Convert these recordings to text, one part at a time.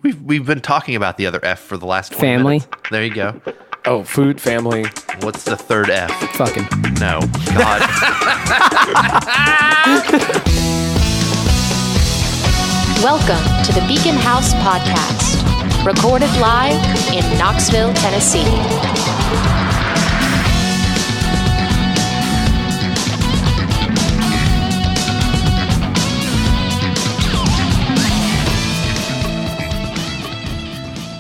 We've been talking about the other F for the last 20 Family. minutes. There you go. Oh, food, family. What's the third F? Fucking. No. God. Welcome to the Beacon House Podcast, recorded live in Knoxville, Tennessee.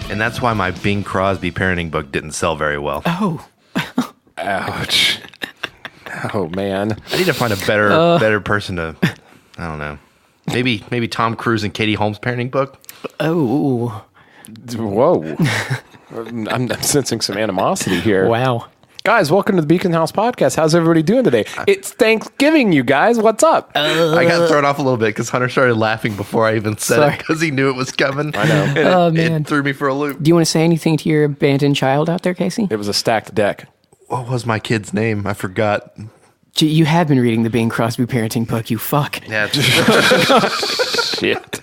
And that's why my Bing Crosby parenting book didn't sell very well. Oh. Ouch. Oh, man. I need to find a better person to, I don't know. Maybe Tom Cruise and Katie Holmes' parenting book. Oh. Whoa. I'm sensing some animosity here. Wow. Guys, welcome to the Beacon House Podcast. How's everybody doing today? It's Thanksgiving, you guys. What's up? I got thrown off a little bit because Hunter started laughing before I even said Sorry. it because he knew it was coming. I know. And Man. it threw me for a loop. Do you want to say anything to your abandoned child out there, Casey? It was a stacked deck. What was my kid's name? I forgot. Gee, you have been reading the Bing Crosby parenting book, you fuck. Yeah. Shit.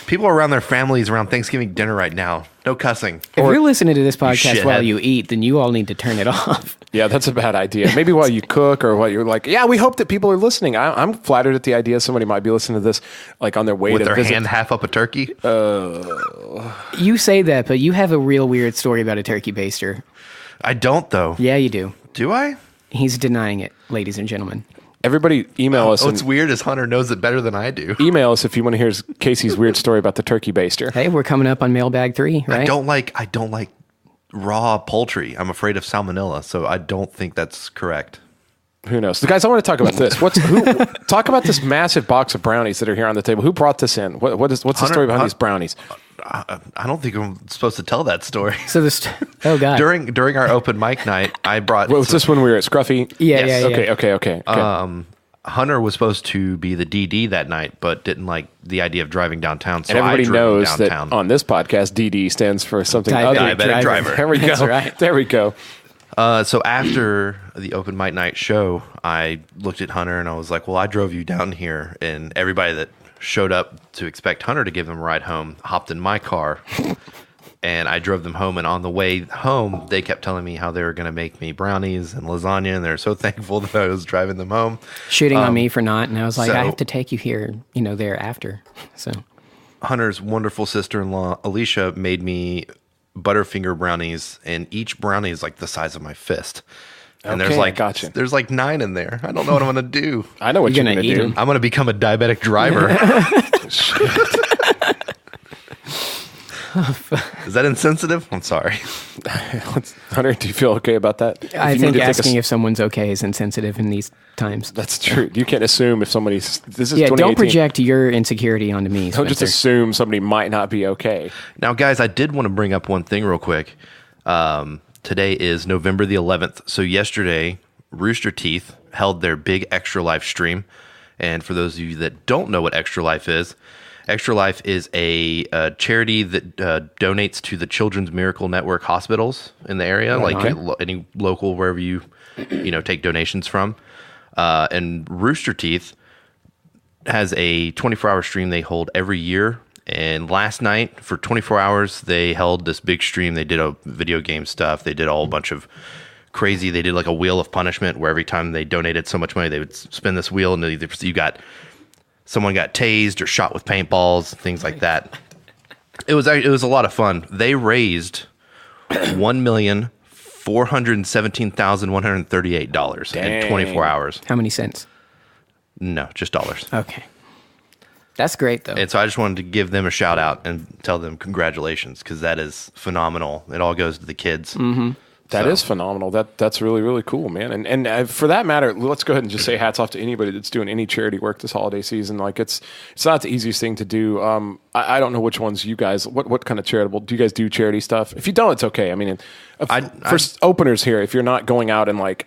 People are around their families around Thanksgiving dinner right now. No cussing. If you're listening to this podcast shithead. while you eat, then you all need to turn it off. Yeah, that's a bad idea. Maybe while you cook or while you're like, yeah, we hope that people are listening. I'm flattered at the idea somebody might be listening to this like on their way With to their visit. hand half up a turkey. You say that, but you have a real weird story about a turkey baster. I don't, though. Yeah, you do. Do I? He's denying it, ladies and gentlemen. Everybody email us. What's weird is Hunter knows it better than I do. Email us if you want to hear Casey's weird story about the turkey baster. Hey, we're coming up on mailbag 3, right? I don't like raw poultry. I'm afraid of salmonella, so I don't think that's correct. Who knows? Guys, I want to talk about this. Talk about this massive box of brownies that are here on the table. Who brought this in? What's the story behind these brownies? I don't think I'm supposed to tell that story. So oh God. During our open mic night, I brought. Was this when we were at Scruffy? Yeah, Yes. yeah. Okay. Hunter was supposed to be the DD that night, but didn't like the idea of driving downtown. So And everybody I drove knows downtown. that on this podcast, DD stands for something other. Diabetic driver. There we go. That's right. There we go. So after the open mic night show, I looked at Hunter and I was like, well, I drove you down here, and everybody that showed up to expect Hunter to give them a ride home hopped in my car. And I drove them home, and on the way home, they kept telling me how they were going to make me brownies and lasagna, and they're so thankful that I was driving them home. Shooting on me for not, and I was like, so- I have to take you here, there after. So Hunter's wonderful sister-in-law, Alicia, made me Butterfinger brownies, and each brownie is like the size of my fist. And Okay, gotcha. there's like 9 in there. I don't know what I'm going to do. I know what You're you're gonna going to eat do. 'em. I'm going to become a diabetic driver. Is that insensitive? I'm sorry. Hunter, do you feel okay about that? I If you think need to take asking if someone's okay is insensitive in these times. That's true. You can't assume if somebody's. This is Yeah, 2018. don't project your insecurity onto me. Don't just Spencer. assume somebody might not be okay. Now, guys, I did want to bring up one thing real quick. Today is November the 11th. So yesterday, Rooster Teeth held their big Extra Life stream. And for those of you that don't know what Extra Life is a charity that donates to the Children's Miracle Network hospitals in the area, any local, wherever you take donations from. And Rooster Teeth has a 24-hour stream they hold every year. And last night, for 24 hours, they held this big stream. They did a video game stuff. They did a whole bunch of crazy. They did like a wheel of punishment where every time they donated so much money, they would spin this wheel, and someone got tased or shot with paintballs, things like that. It was a lot of fun. They raised $1,417,138 in 24 hours. How many cents? No, just dollars. Okay. That's great, though. And so I just wanted to give them a shout out and tell them congratulations, because that is phenomenal. It all goes to the kids. Mm-hmm. That is phenomenal. That's really, really cool, man. And for that matter, let's go ahead and just say hats off to anybody that's doing any charity work this holiday season. Like it's not the easiest thing to do. I don't know which ones you guys. What kind of charitable? Do you guys do charity stuff? If you don't, it's okay. I mean, for openers here, if you're not going out and like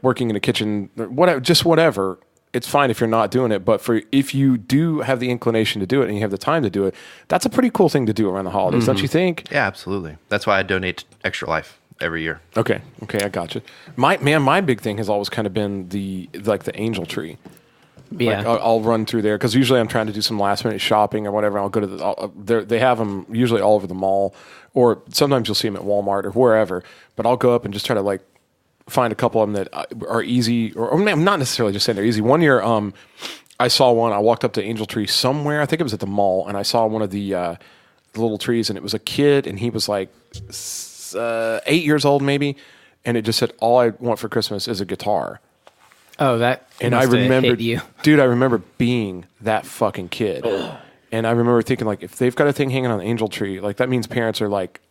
working in a kitchen, whatever. It's fine if you're not doing it, but if you do have the inclination to do it and you have the time to do it, that's a pretty cool thing to do around the holidays, don't you think? Yeah, absolutely. That's why I donate to Extra Life every year. Okay, I got you. My big thing has always kind of been the angel tree. Yeah. Like, I'll run through there because usually I'm trying to do some last minute shopping or whatever. I'll go to they have them usually all over the mall, or sometimes you'll see them at Walmart or wherever. But I'll go up and just try to like find a couple of them that are easy, or I'm not necessarily just saying they're easy. One year, I saw one. I walked up to Angel Tree somewhere. I think it was at the mall, and I saw one of the little trees, and it was a kid, and he was like 8 years old maybe, and it just said, "All I want for Christmas is a guitar." Oh, that And I must have remember, hit you. dude, I remember being that fucking kid. And I remember thinking, like, if they've got a thing hanging on the Angel Tree, like, that means parents are like,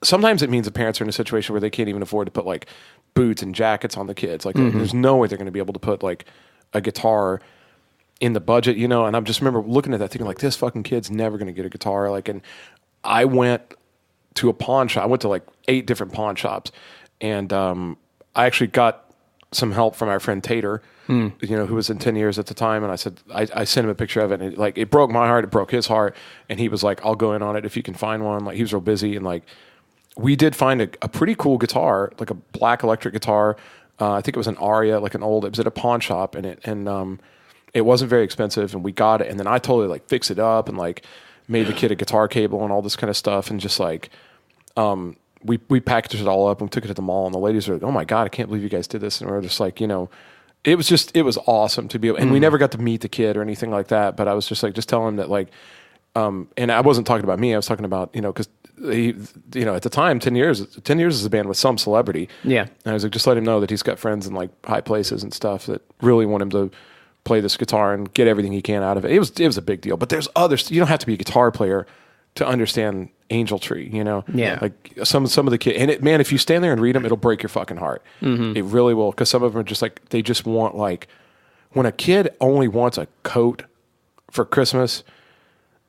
sometimes it means the parents are in a situation where they can't even afford to put like boots and jackets on the kids. Like, there's no way they're going to be able to put like a guitar in the budget, you know? And I just remember looking at that thinking, like, this fucking kid's never going to get a guitar. Like, and I went to a pawn shop. I went to like 8 different pawn shops, and I actually got some help from our friend Tater, you know, who was in 10 years at the time. And I said, I sent him a picture of it, and it broke my heart. It broke his heart. And he was like, I'll go in on it if you can find one. Like, he was real busy. And like, we did find a pretty cool guitar, like a black electric guitar. I think it was an Aria, like it was at a pawn shop, and it wasn't very expensive, and we got it. And then I totally like fixed it up and like made the kid a guitar cable and all this kind of stuff. And just like, we packaged it all up and we took it to the mall, and the ladies were like, "Oh my God, I can't believe you guys did this." And we were just like, you know, it was awesome to be able, and we never got to meet the kid or anything like that. But I was just like, just telling him that like, and I wasn't talking about me. I was talking about, you know, because he, you know, at the time, 10 years is a band with some celebrity. Yeah. And I was like, just let him know that he's got friends in like high places and stuff that really want him to play this guitar and get everything he can out of it. It was a big deal. But there's others. You don't have to be a guitar player to understand Angel Tree, you know? Yeah. Like some of the kids. And man, if you stand there and read them, it'll break your fucking heart. It really will. Because some of them are just like, they just want like, when a kid only wants a coat for Christmas,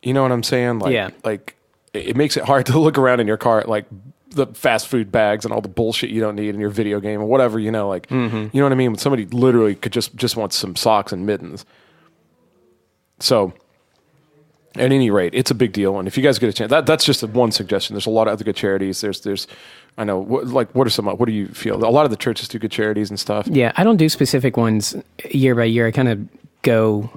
you know what I'm saying? Like, Yeah. Like, it makes it hard to look around in your car at like the fast food bags and all the bullshit you don't need in your video game or whatever, you know, like, you know what I mean? When somebody literally could just want some socks and mittens. So at any rate, it's a big deal. And if you guys get a chance, that's just one suggestion. There's a lot of other good charities. There's, I know, what do you feel? A lot of the churches do good charities and stuff. Yeah, I don't do specific ones year by year. I kind of go,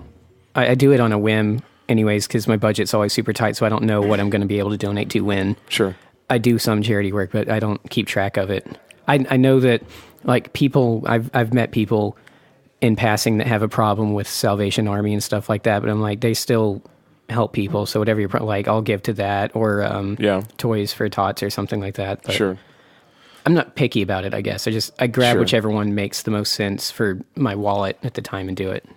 I do it on a whim anyways, because my budget's always super tight, so I don't know what I'm going to be able to donate to when. Sure. I do some charity work, but I don't keep track of it. I know that, like, people, I've met people in passing that have a problem with Salvation Army and stuff like that, but I'm like, they still help people, so whatever you're, like, I'll give to that, or Toys for Tots or something like that. But sure. I'm not picky about it, I guess. I grab Sure. whichever one makes the most sense for my wallet at the time and do it.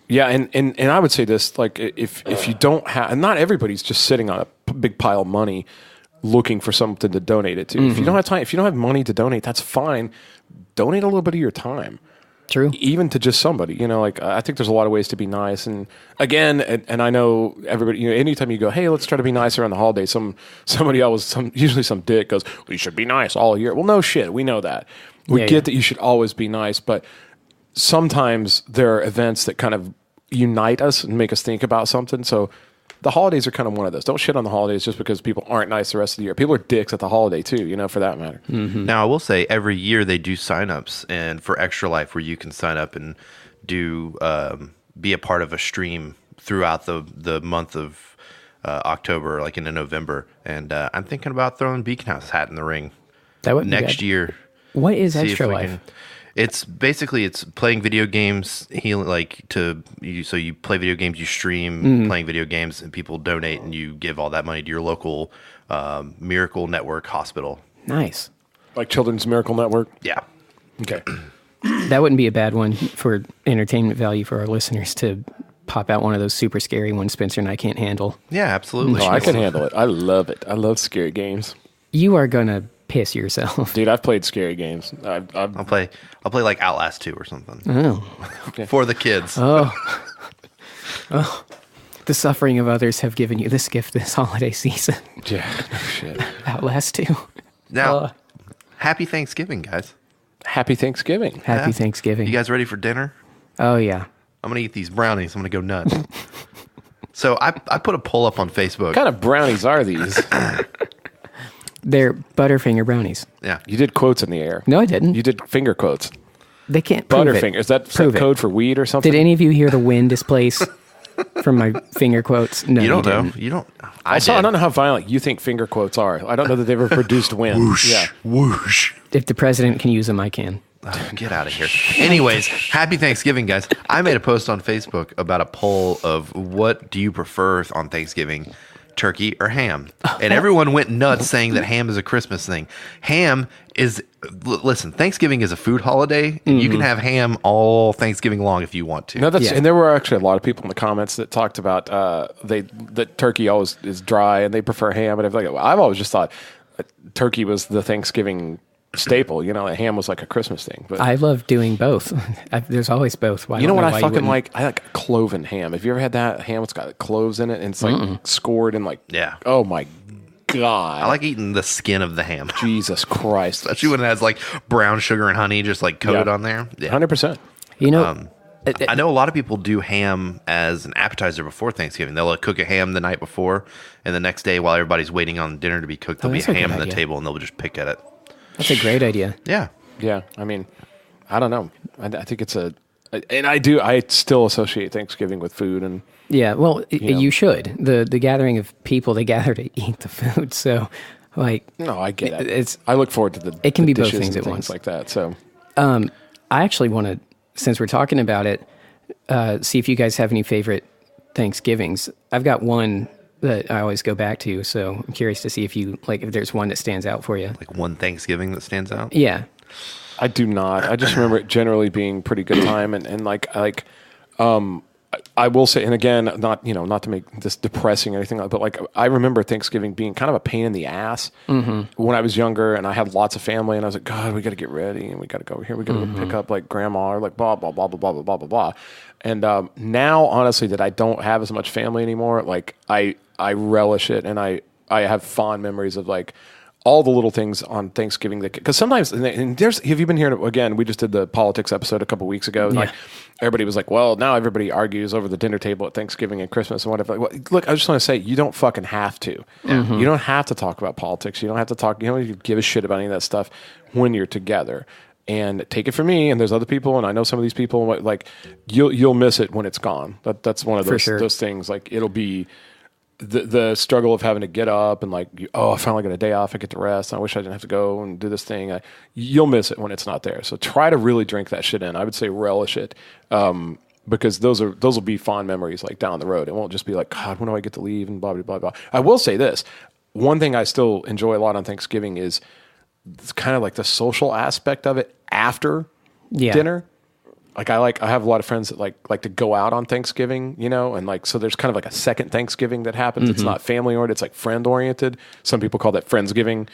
Yeah, and I would say this, like, if you don't have, and not everybody's just sitting on a big pile of money looking for something to donate it to. If you don't have time, if you don't have money to donate, that's fine. Donate a little bit of your time. True. Even to just somebody, you know, like, I think there's a lot of ways to be nice. And again, and I know everybody, you know, anytime you go, hey, let's try to be nice around the holidays, usually some dick goes, well, you should be nice all year. Well, no shit. We know that. We get that you should always be nice, but sometimes there are events that kind of unite us and make us think about something. So the holidays are kind of one of those. Don't shit on the holidays just because people aren't nice the rest of the year. People are dicks at the holiday too, you know, for that matter. Now, I will say every year they do signups, and for Extra Life, where you can sign up and do be a part of a stream throughout the month of October, like into November. And I'm thinking about throwing Beacon House hat in the ring That would be next bad. year. What is See if Extra we Life? can- It's basically playing video games, healing, so you play video games, you stream playing video games, and people donate, and you give all that money to your local Miracle Network hospital. Nice. Like Children's Miracle Network. Yeah. Okay. That wouldn't be a bad one for entertainment value for our listeners to pop out one of those super scary ones Spencer and I can't handle. Yeah, absolutely. Oh, I can handle it. I love it. I love scary games. You are going to piss yourself. Dude, I've played scary games. I'll play like Outlast 2 or something. Oh. For the kids. Oh. The suffering of others have given you this gift this holiday season. Yeah, no shit. Outlast 2. Now, happy Thanksgiving, guys. Happy Thanksgiving. Happy Yeah. Thanksgiving. You guys ready for dinner? Oh, yeah. I'm going to eat these brownies. I'm going to go nuts. So I put a poll up on Facebook. What kind of brownies are these? They're Butterfinger brownies. Yeah. You did quotes in the air. No, I didn't. You did finger quotes. They can't prove it. Butterfinger. Is that Prove it. code for weed or something? Did any of you hear the wind displace from my finger quotes? No, You don't know. didn't. You don't. Also, I did. don't know how violent you think finger quotes are. I don't know that they've ever produced wind. Whoosh, Yeah. whoosh. If the president can use them, I can. Oh, get out of here. Anyways, happy Thanksgiving, guys. I made a post on Facebook about a poll of what do you prefer on Thanksgiving, turkey or ham? And everyone went nuts saying that ham is a Christmas thing. Ham is, listen, Thanksgiving is a food holiday, and you can have ham all Thanksgiving long if you want to. No, that's Yeah. and there were actually a lot of people in the comments that talked about that turkey always is dry and they prefer ham. And I've always just thought turkey was the Thanksgiving staple. Ham was like a Christmas thing. But I love doing both. There's always both. Why you know what I why you fucking wouldn't. like? I like cloven ham. Have you ever had that ham? It's got cloves in it and it's like scored and like, Yeah. oh my God. I like eating the skin of the ham, Jesus Christ. especially when it has like brown sugar and honey just like coated Yeah. on there. Yeah. 100%. You know, I know a lot of people do ham as an appetizer before Thanksgiving. They'll cook a ham the night before, and the next day, while everybody's waiting on dinner to be cooked, there'll be that's a a good ham on the idea. table, and they'll just pick at it. that's a great idea. Yeah. Yeah. I mean, I don't know. I think it's I still associate Thanksgiving with food and Yeah, well, know. you should. The gathering of people, they gather to eat the food. So, like, no, I get it. It's I look forward to the It can the be both dishes things and at once. like that. So I actually want to, since we're talking about it, see if you guys have any favorite Thanksgivings. I've got one that I always go back to, so I'm curious to see if if there's one that stands out for you. Like one Thanksgiving that stands out. Yeah. I do not. I just remember it generally being pretty good time and I will say, and again, not to make this depressing or anything, but like I remember Thanksgiving being kind of a pain in the ass when I was younger, and I had lots of family, and I was like, God, we got to get ready, and we got to go over here, we got to go pick up like grandma, or like blah blah blah blah blah blah blah blah blah. And now, honestly, that I don't have as much family anymore, like I relish it, and I have fond memories of like all the little things on Thanksgiving because sometimes and have you been hearing again? We just did the politics episode a couple weeks ago. And like everybody was like, well, now everybody argues over the dinner table at Thanksgiving and Christmas and whatever. Well, look, I just want to say you don't fucking have to. You don't have to talk about politics. You don't have to talk. You don't give a shit about any of that stuff when you're together. And take it from me, and there's other people, and I know some of these people. Like you'll miss it when it's gone. That's one of those things. Like it'll be. The struggle of having to get up and like, I finally got a day off. I get to rest. I wish I didn't have to go and do this thing. You'll miss it when it's not there. So try to really drink that shit in. I would say relish it because those will be fond memories like down the road. It won't just be like, God, when do I get to leave and blah, blah, blah, blah. I will say this. One thing I still enjoy a lot on Thanksgiving is it's kind of like the social aspect of it after dinner. Like I have a lot of friends that like to go out on Thanksgiving, and like so there's kind of like a second Thanksgiving that happens. It's not family oriented, it's like friend oriented. Some people call that Friendsgiving.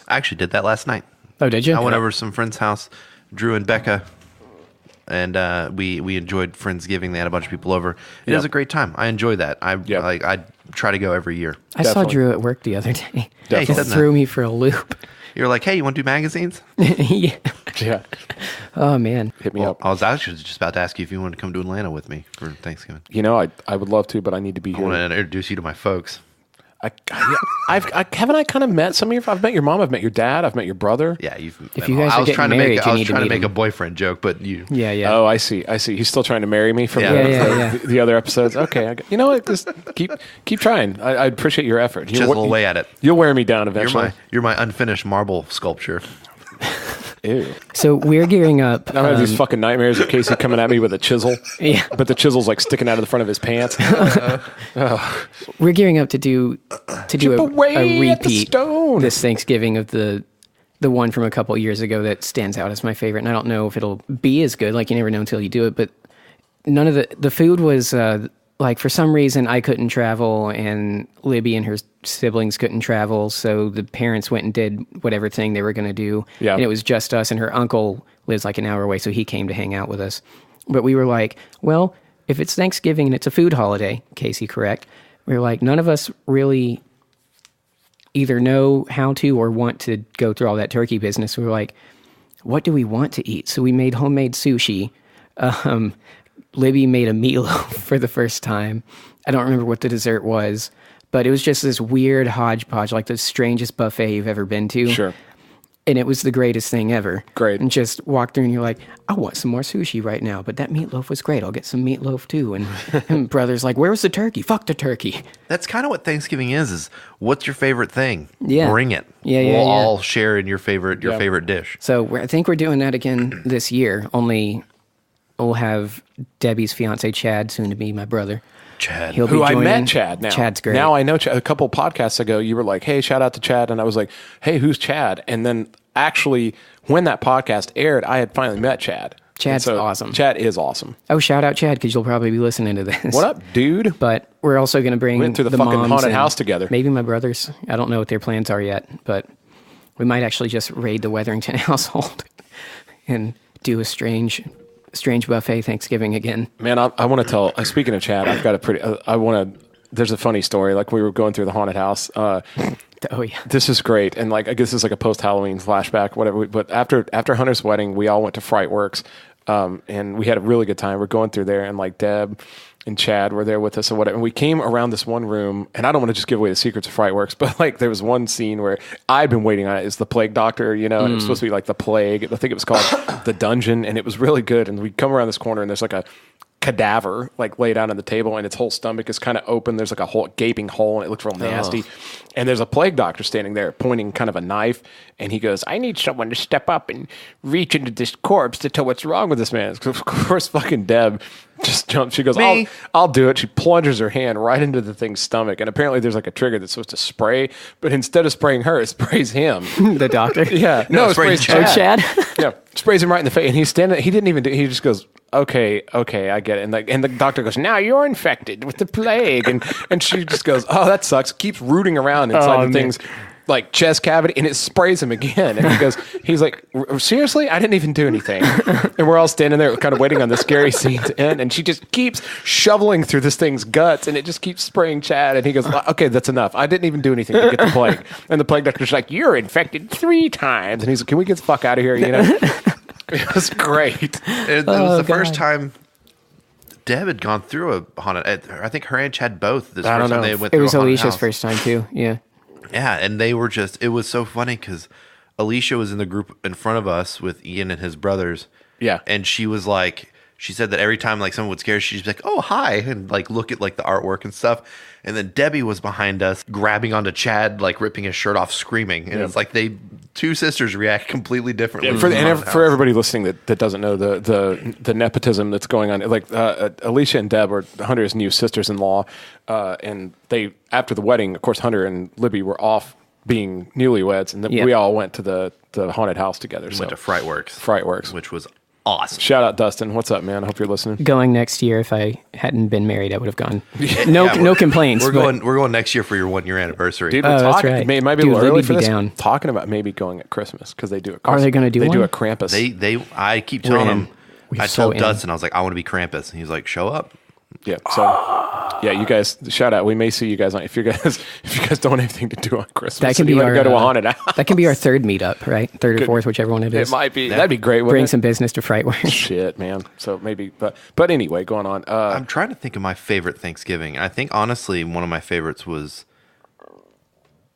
I actually did that last night. Oh, did you? I went over to some friend's house, Drew and Becca, and we enjoyed Friendsgiving. They had a bunch of people over. It was a great time. I enjoy that. I try to go every year. I saw Definitely. Drew at work the other day. Yeah, he It said threw that. me for a loop. You're like, hey, you want to do magazines? Yeah. Yeah. Oh, man. Hit me Well, up. I was actually just about to ask you if you wanted to come to Atlanta with me for Thanksgiving. I would love to, but I need to be I here. want to introduce you to my folks. Haven't I kind of met some of your? I've met your mom. I've met your dad. I've met your brother. Yeah, you've. If you guys I are was getting trying to married, make. you I was need to trying to meet make a him. boyfriend joke, but you. Yeah, yeah. Oh, I see. He's still trying to marry me from Yeah. the other episodes. Okay, you know what? Just keep trying. I appreciate your effort. Chisel away at it. You'll wear me down eventually. You're my unfinished marble sculpture. Ew. So we're gearing up. I have these fucking nightmares of Casey coming at me with a chisel. Yeah. But the chisel's like sticking out of the front of his pants. We're gearing up to do away a at the repeat stone. this Thanksgiving of the one from a couple years ago that stands out as my favorite. And I don't know if it'll be as good. Like you never know until you do it. But none of the food was like for some reason I couldn't travel and Libby and her siblings couldn't travel. So the parents went and did whatever thing they were going to do. Yeah. And it was just us, and her uncle lives like an hour away. So he came to hang out with us. But we were like, well, if it's Thanksgiving and it's a food holiday, Casey, correct? We were like, none of us really either know how to or want to go through all that turkey business. We were like, what do we want to eat? So we made homemade sushi. Libby made a meatloaf for the first time. I don't remember what the dessert was, but it was just this weird hodgepodge, like the strangest buffet you've ever been to. Sure. And it was the greatest thing ever. Great. And just walk through and you're like, I want some more sushi right now, but that meatloaf was great. I'll get some meatloaf too. And brother's like, where was the turkey? Fuck the turkey. That's kind of what Thanksgiving is what's your favorite thing? Yeah. Bring it. Yeah, we'll yeah. all share in your favorite dish. So I think we're doing that again this year, only we'll have Debbie's fiance, Chad, soon to be my brother. Chad. He'll be Who I joining. met Chad now. Chad's great. Now I know Chad. A couple podcasts ago, you were like, hey, shout out to Chad. And I was like, hey, who's Chad? And then actually, when that podcast aired, I had finally met Chad. Chad's awesome. Chad is awesome. Oh, shout out Chad, because you'll probably be listening to this. What up, dude? But we're also going to bring Went to the fucking moms haunted and house together. Maybe my brothers. I don't know what their plans are yet, but we might actually just raid the Wetherington household and do a strange buffet Thanksgiving again. Man, I want to tell, speaking of Chad, I've got a pretty, there's a funny story. Like we were going through the haunted house. Oh yeah. This is great. And like, I guess this is like a post-Halloween flashback, whatever. But after Hunter's wedding, we all went to Frightworks. And we had a really good time. We're going through there and like Deb and Chad were there with us and whatever. And we came around this one room, and I don't want to just give away the secrets of Frightworks, but like there was one scene where I've been waiting on it. It's the plague doctor, and it was supposed to be like the plague. I think it was called the dungeon, and it was really good. And we come around this corner, and there's like a cadaver like laid out on the table, and its whole stomach is kind of open. There's like a whole gaping hole, and it looks real nasty. And there's a plague doctor standing there pointing kind of a knife, and he goes, I need someone to step up and reach into this corpse to tell what's wrong with this man. Of course, fucking Deb just jumps. She goes, I'll do it. She plunges her hand right into the thing's stomach, and apparently there's like a trigger that's supposed to spray, but instead of spraying her, it sprays him. The doctor? Yeah. No, it sprays Chad. Oh, Chad? Yeah. Sprays him right in the face, and he's standing. He didn't even do. He just goes, okay, I get it. And the doctor goes, now you're infected with the plague, and she just goes, oh, that sucks. Keeps rooting around inside the thing's like chest cavity, and it sprays him again. And he's like, seriously, I didn't even do anything. And we're all standing there, kind of waiting on the scary scene to end, and she just keeps shoveling through this thing's guts, and it just keeps spraying Chad. And he goes, okay, that's enough. I didn't even do anything to get the plague. And the plague doctor's like, you're infected 3 times, and he's like, can we get the fuck out of here? It was great. It was the first time Deb had gone through a haunted. I think her and Chad both. I don't know. They went It through was a haunted Alicia's house. first time too. Yeah. Yeah, and they were just. It was so funny because Alicia was in the group in front of us with Ian and his brothers. Yeah, and she was like, she said that every time like someone would scare her, she'd be like, "Oh, hi," and like look at like the artwork and stuff. And then Debbie was behind us, grabbing onto Chad, like ripping his shirt off, screaming. And it's like two sisters react completely differently. Yeah, for everybody listening that doesn't know the nepotism that's going on, like Alicia and Deb are Hunter's new sisters-in-law, and they after the wedding, of course, Hunter and Libby were off being newlyweds, and we all went to the haunted house together. Went to Frightworks. Frightworks, which was awesome. Shout out Dustin. What's up, man? I hope you're listening. Going next year, if I hadn't been married, I would have gone. No complaints. We're going next year for your 1-year anniversary. Dude, we're talking. That's right. It might be Dude, a little early Libby'd for be this. down. Talking about maybe going at Christmas because they do it. Are they going to do They one? do a Krampus. I keep telling him. We're I so told in. Dustin, I was like, I want to be Krampus, and he's like, show up. Yeah. So, yeah, you guys, shout out. We may see you guys on if you guys don't have anything to do on Christmas. That can be you our go to a haunted house. That can be our third meetup, right? Third or fourth, whichever one it is. It might be. That'd be great. Bring Wouldn't some business to Frightworks. Shit, man. So maybe, but anyway, going on. I'm trying to think of my favorite Thanksgiving. I think honestly, one of my favorites was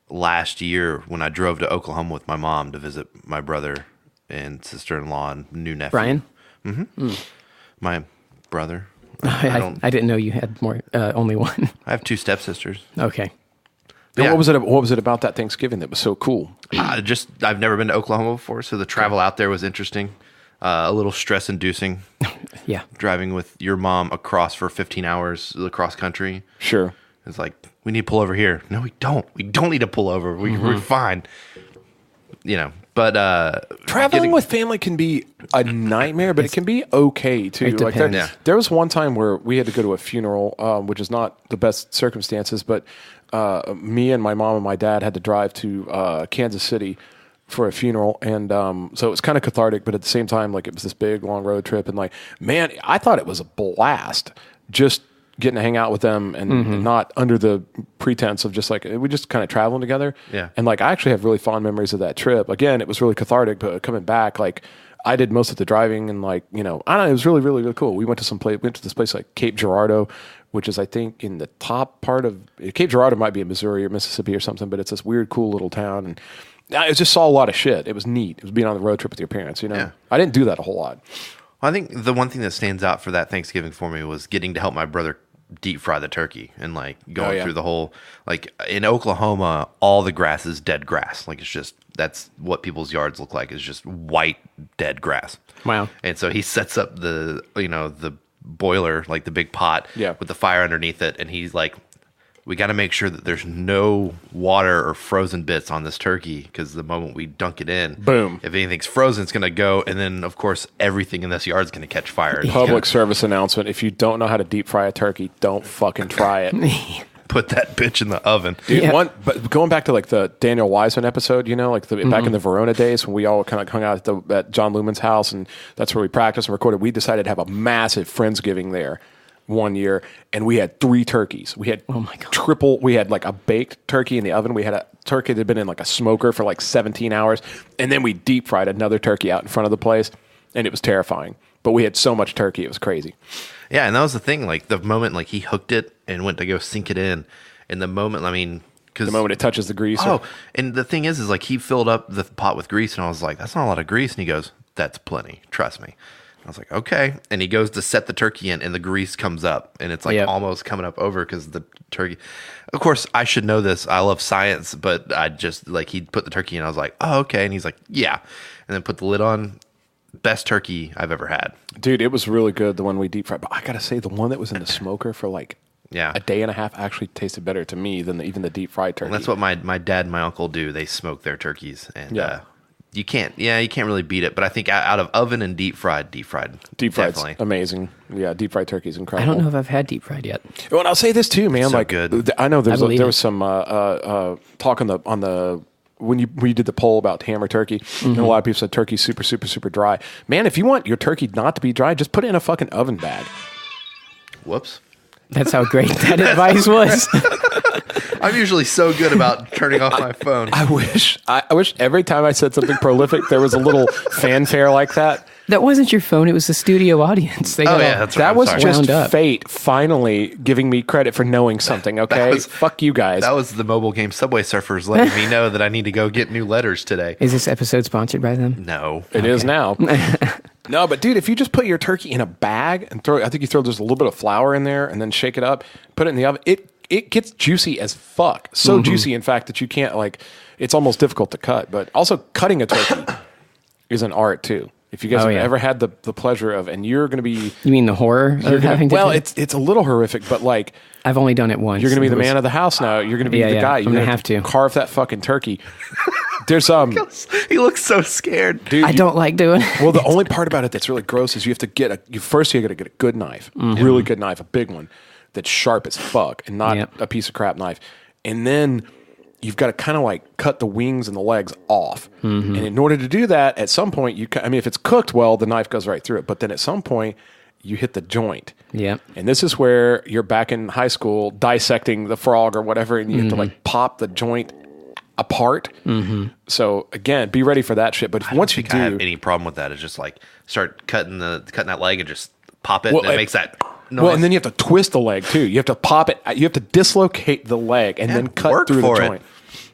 last year when I drove to Oklahoma with my mom to visit my brother and sister-in-law and new nephew. Brian? My brother. I didn't know you had more. Only one. I have 2 stepsisters. Okay. Yeah. What was it about that Thanksgiving that was so cool? I've never been to Oklahoma before, so the travel out there was interesting. A little stress-inducing. Yeah. Driving with your mom across for 15 hours across country. Sure. It's like, we need to pull over here. No, we don't. We don't need to pull over. We're fine. But traveling with family can be a nightmare, but it can be okay too. It Like depends. there was one time where we had to go to a funeral, which is not the best circumstances, but me and my mom and my dad had to drive to Kansas City for a funeral, and so it was kind of cathartic, but at the same time, like it was this big long road trip, and like, man, I thought it was a blast just getting to hang out with them and not under the pretense of just like we just kind of traveling together. Yeah. And like I actually have really fond memories of that trip. Again, it was really cathartic, but coming back, like I did most of the driving and like, I don't know, it was really, really, really cool. We went to this place like Cape Girardeau, which is, I think, in the top part of Cape Girardeau. Might be in Missouri or Mississippi or something, but it's this weird, cool little town. And I just saw a lot of shit. It was neat. It was being on the road trip with your parents, Yeah. I didn't do that a whole lot. Well, I think the one thing that stands out for that Thanksgiving for me was getting to help my brother deep fry the turkey and like going through the whole, like in Oklahoma, all the grass is dead grass. Like it's just, that's what people's yards look like, is just white dead grass. Wow. And so he sets up the boiler, like the big pot with the fire underneath it. And he's like, we got to make sure that there's no water or frozen bits on this turkey, because the moment we dunk it in, boom, if anything's frozen, it's going to go. And then, of course, everything in this yard is going to catch fire. Public service announcement. If you don't know how to deep fry a turkey, don't fucking try it. Put that bitch in the oven. Dude, but going back to like the Daniel Wiseman episode, like back in the Verona days when we all kind of hung out at John Lumen's house, and that's where we practiced and recorded. We decided to have a massive Friendsgiving there one year, and we had 3 turkeys. We had we had like a baked turkey in the oven. We had a turkey that had been in like a smoker for like 17 hours, and then we deep fried another turkey out in front of the place, and it was terrifying. But we had so much turkey, it was crazy. Yeah, and that was the thing. Like the moment, like he hooked it and went to go sink it in, and the moment, I mean, because the moment it touches the grease. And the thing is like he filled up the pot with grease, and I was like, that's not a lot of grease, and he goes, that's plenty, trust me. I was like, okay. And he goes to set the turkey in, and the grease comes up, and it's like almost coming up over because the turkey. Of course, I should know this. I love science, but I just like he put the turkey in. I was like, oh, okay. And he's like, yeah. And then put the lid on. Best turkey I've ever had. Dude, it was really good, the one we deep fried. But I got to say, the one that was in the smoker for like a day and a half actually tasted better to me than even the deep fried turkey. Well, that's what my dad and my uncle do. They smoke their turkeys. And you can't really beat it. But I think out of oven and deep fried. Deep fried's definitely amazing. Yeah, deep fried turkey's incredible. I don't know if I've had deep fried yet. Well, and I'll say this too, man. So like, good. I know there was some talk on the when you did the poll about ham or turkey, and a lot of people said turkey's super, super, super dry. Man, if you want your turkey not to be dry, just put it in a fucking oven bag. Whoops. That's how great that advice was. I'm usually so good about turning off my phone. I wish every time I said something prolific, there was a little fanfare like that. That wasn't your phone. It was the studio audience. That's that was just up. fate finally giving me credit for knowing something, okay? Fuck you guys. That was the mobile game Subway Surfers letting me know that I need to go get new letters today. Is this episode sponsored by them? No. It is now. No, but dude, if you just put your turkey in a bag and I think you throw just a little bit of flour in there and then shake it up, put it in the oven, it gets juicy as fuck. So juicy, in fact, that you can't, like, it's almost difficult to cut. But also cutting a turkey is an art too. If you guys have ever had the pleasure of, and you're going to be... You mean the horror of having to... Well, it's a little horrific, but like... I've only done it once. You're going to be the man of the house now. You're going to be the guy. You're going to have to carve that fucking turkey. There's He looks so scared. Dude, I don't like doing it. Well, the only part about it that's really gross is you have to get you got to get a good knife, really good knife, a big one that's sharp as fuck, and not a piece of crap knife. And then you've got to kind of like cut the wings and the legs off. And in order to do that, at some point, if it's cooked well, the knife goes right through it. But then at some point, you hit the joint. Yeah. And this is where you're back in high school dissecting the frog or whatever, and you have to like pop the joint apart. So again, be ready for that shit. But once you do, I have any problem with that. It's just like start cutting that leg and just pop it, and it makes that noise. Well, and then you have to twist the leg too. You have to pop it. You have to dislocate the leg and then cut through the joint.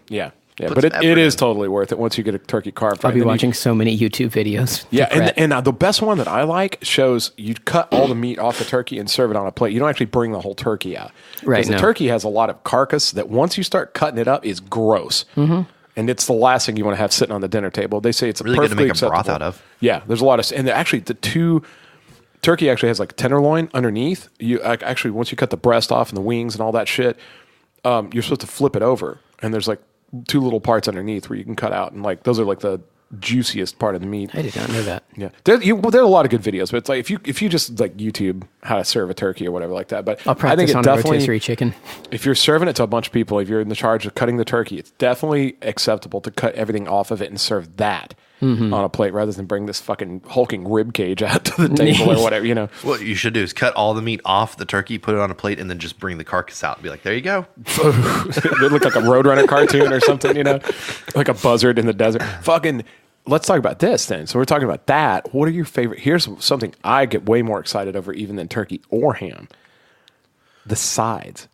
Yeah. Yeah, but it is totally worth it once you get a turkey carved. I'll be watching so many YouTube videos. Yeah, and the best one that I like shows you cut all the meat off the turkey and serve it on a plate. You don't actually bring the whole turkey out. Right. Because the turkey has a lot of carcass that once you start cutting it up is gross. And it's the last thing you want to have sitting on the dinner table. They say it's really good to make a broth out of. Yeah, there's a lot of... And actually, turkey actually has like tenderloin underneath. Actually, once you cut the breast off and the wings and all that shit, you're supposed to flip it over. And there's like 2 little parts underneath where you can cut out, and like those are like the juiciest part of the meat. I did not know that. Yeah, there are a lot of good videos, but it's like if you just like YouTube how to serve a turkey or whatever like that. But I'll practice on a rotisserie chicken. If you're serving it to a bunch of people, if you're in the charge of cutting the turkey, it's definitely acceptable to cut everything off of it and serve that on a plate rather than bring this fucking hulking rib cage out to the table or whatever. What you should do is cut all the meat off the turkey, put it on a plate, and then just bring the carcass out and be like, there you go. They look like a Roadrunner cartoon or something, like a buzzard in the desert. Fucking, let's talk about this then. So we're talking about that. What are your favorite? Here's something I get way more excited over even than turkey or ham. the sides.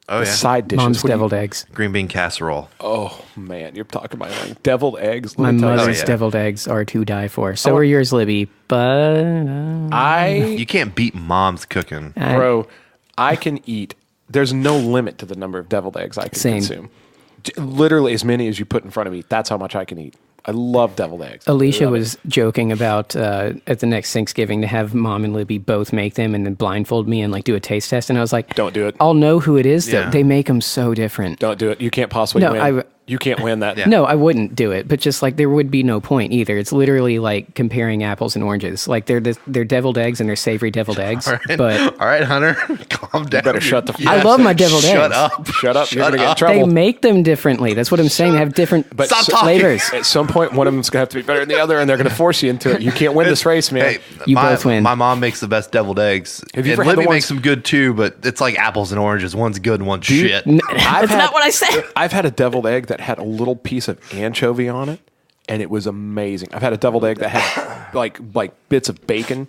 Oh, The yeah. side dishes. Mom's What do you- deviled eggs. Green bean casserole. Oh, man. You're talking about like deviled eggs. My Let me tell you mother's yeah. deviled eggs are to die for. So are yours, Libby. But You can't beat mom's cooking. Bro, I can eat. There's no limit to the number of deviled eggs I can Same. consume. Literally as many as you put in front of me. That's how much I can eat. I love deviled eggs. Alicia Love it. was joking about at the next Thanksgiving to have Mom and Libby both make them and then blindfold me and like do a taste test. And I was like, Don't do it. I'll know who it is though. Yeah. They make them so different. Don't do it. You can't possibly No, win. You can't win that. Yeah. No, I wouldn't do it. But just like there would be no point either. It's literally like comparing apples and oranges. Like they're deviled eggs and they're savory deviled eggs. All right. But All right, Hunter, calm down. better shut the- I love my deviled Shut eggs. up. Shut up. You're going to get in up. they trouble. make them differently. That's what I'm saying. They have different Stop talking. flavors. At some point, one of them's going to have to be better than the other, and they're going to force you into it. You can't win this race, man. Hey, You my, both win. My mom makes the best deviled eggs. Have you and ever had the Libby ones- makes them good too, but it's like apples and oranges. One's good and one's shit. That's not what I said. I've had a deviled egg that had a little piece of anchovy on it, and it was amazing. I've had a deviled egg that had like bits of bacon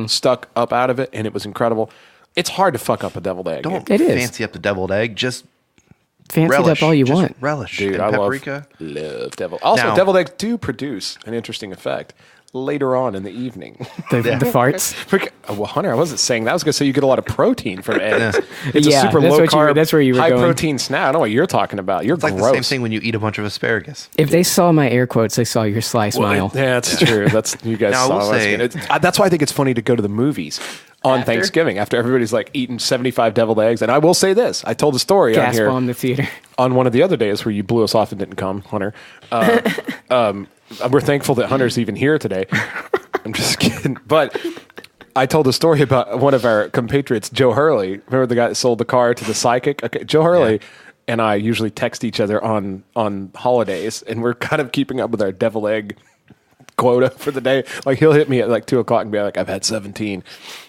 stuck up out of it, and it was incredible. It's hard to fuck up a deviled egg. Don't It is. fancy up the deviled egg. Just Fancy it relish. up all you Just want. Relish. Dude, and I paprika. love deviled. Also, Now- deviled eggs do produce an interesting effect later on in the evening. The farts. Well, Hunter, I wasn't saying that. I was going to say you get a lot of protein from eggs. It's Yeah, a super that's low what you- carb, that's where you were high going. protein snack. I don't know what you're talking about. You're It's like gross. the same thing when you eat a bunch of asparagus. If they saw my air quotes, they saw your sly smile. Yeah, that's true. That's you guys. Now, I will saw us. say- That's why I think it's funny to go to the movies on Thanksgiving after everybody's like eating 75 deviled eggs. And I will say this: I told a story on Gas here bomb the theater. on one of the other days where you blew us off and didn't come, Hunter. We're thankful that Hunter's even here today. I'm just kidding, but. I told a story about one of our compatriots, Joe Hurley. Remember the guy that sold the car to the psychic? Okay, Joe Hurley and I usually text each other on holidays, and we're kind of keeping up with our devil egg quota for the day. Like he'll hit me at like 2:00 and be like, "I've had 17."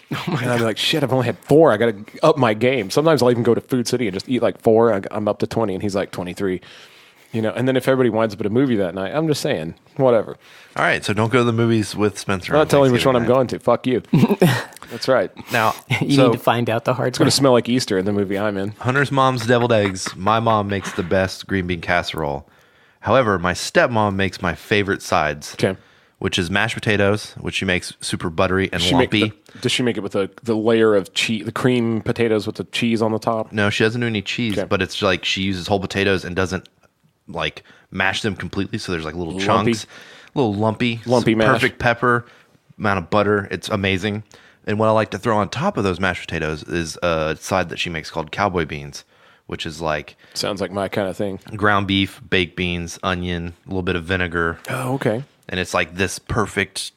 And I'm like, "Shit, I've only had 4. I got to up my game." Sometimes I'll even go to Food City and just eat like 4. I'm up to 20, and he's like 23. You know, and then if everybody winds up at a movie that night, I'm just saying, whatever. All right, so don't go to the movies with Spencer. I'm not telling you which one I'm Thanksgiving going to. Fuck you. That's right. night. Now, You so need to find out the hard It's going part. to smell like Easter in the movie I'm in. Hunter's mom's deviled eggs. My mom makes the best green bean casserole. However, my stepmom makes my favorite sides, Okay. which is mashed potatoes, which she makes super buttery and She make lumpy. does she make it with the layer of cheese, the cream potatoes with the cheese on the top? No, she doesn't do any cheese, Okay. but it's like she uses whole potatoes and doesn't like mash them completely. So there's like little Lumpy. chunks, little lumpy Lumpy mash. perfect pepper, amount of butter. It's amazing. And what I like to throw on top of those mashed potatoes is a side that she makes called cowboy beans, which is like Sounds like my kind of thing. ground beef, baked beans, onion, a little bit of vinegar. Oh, okay. And it's like this perfect.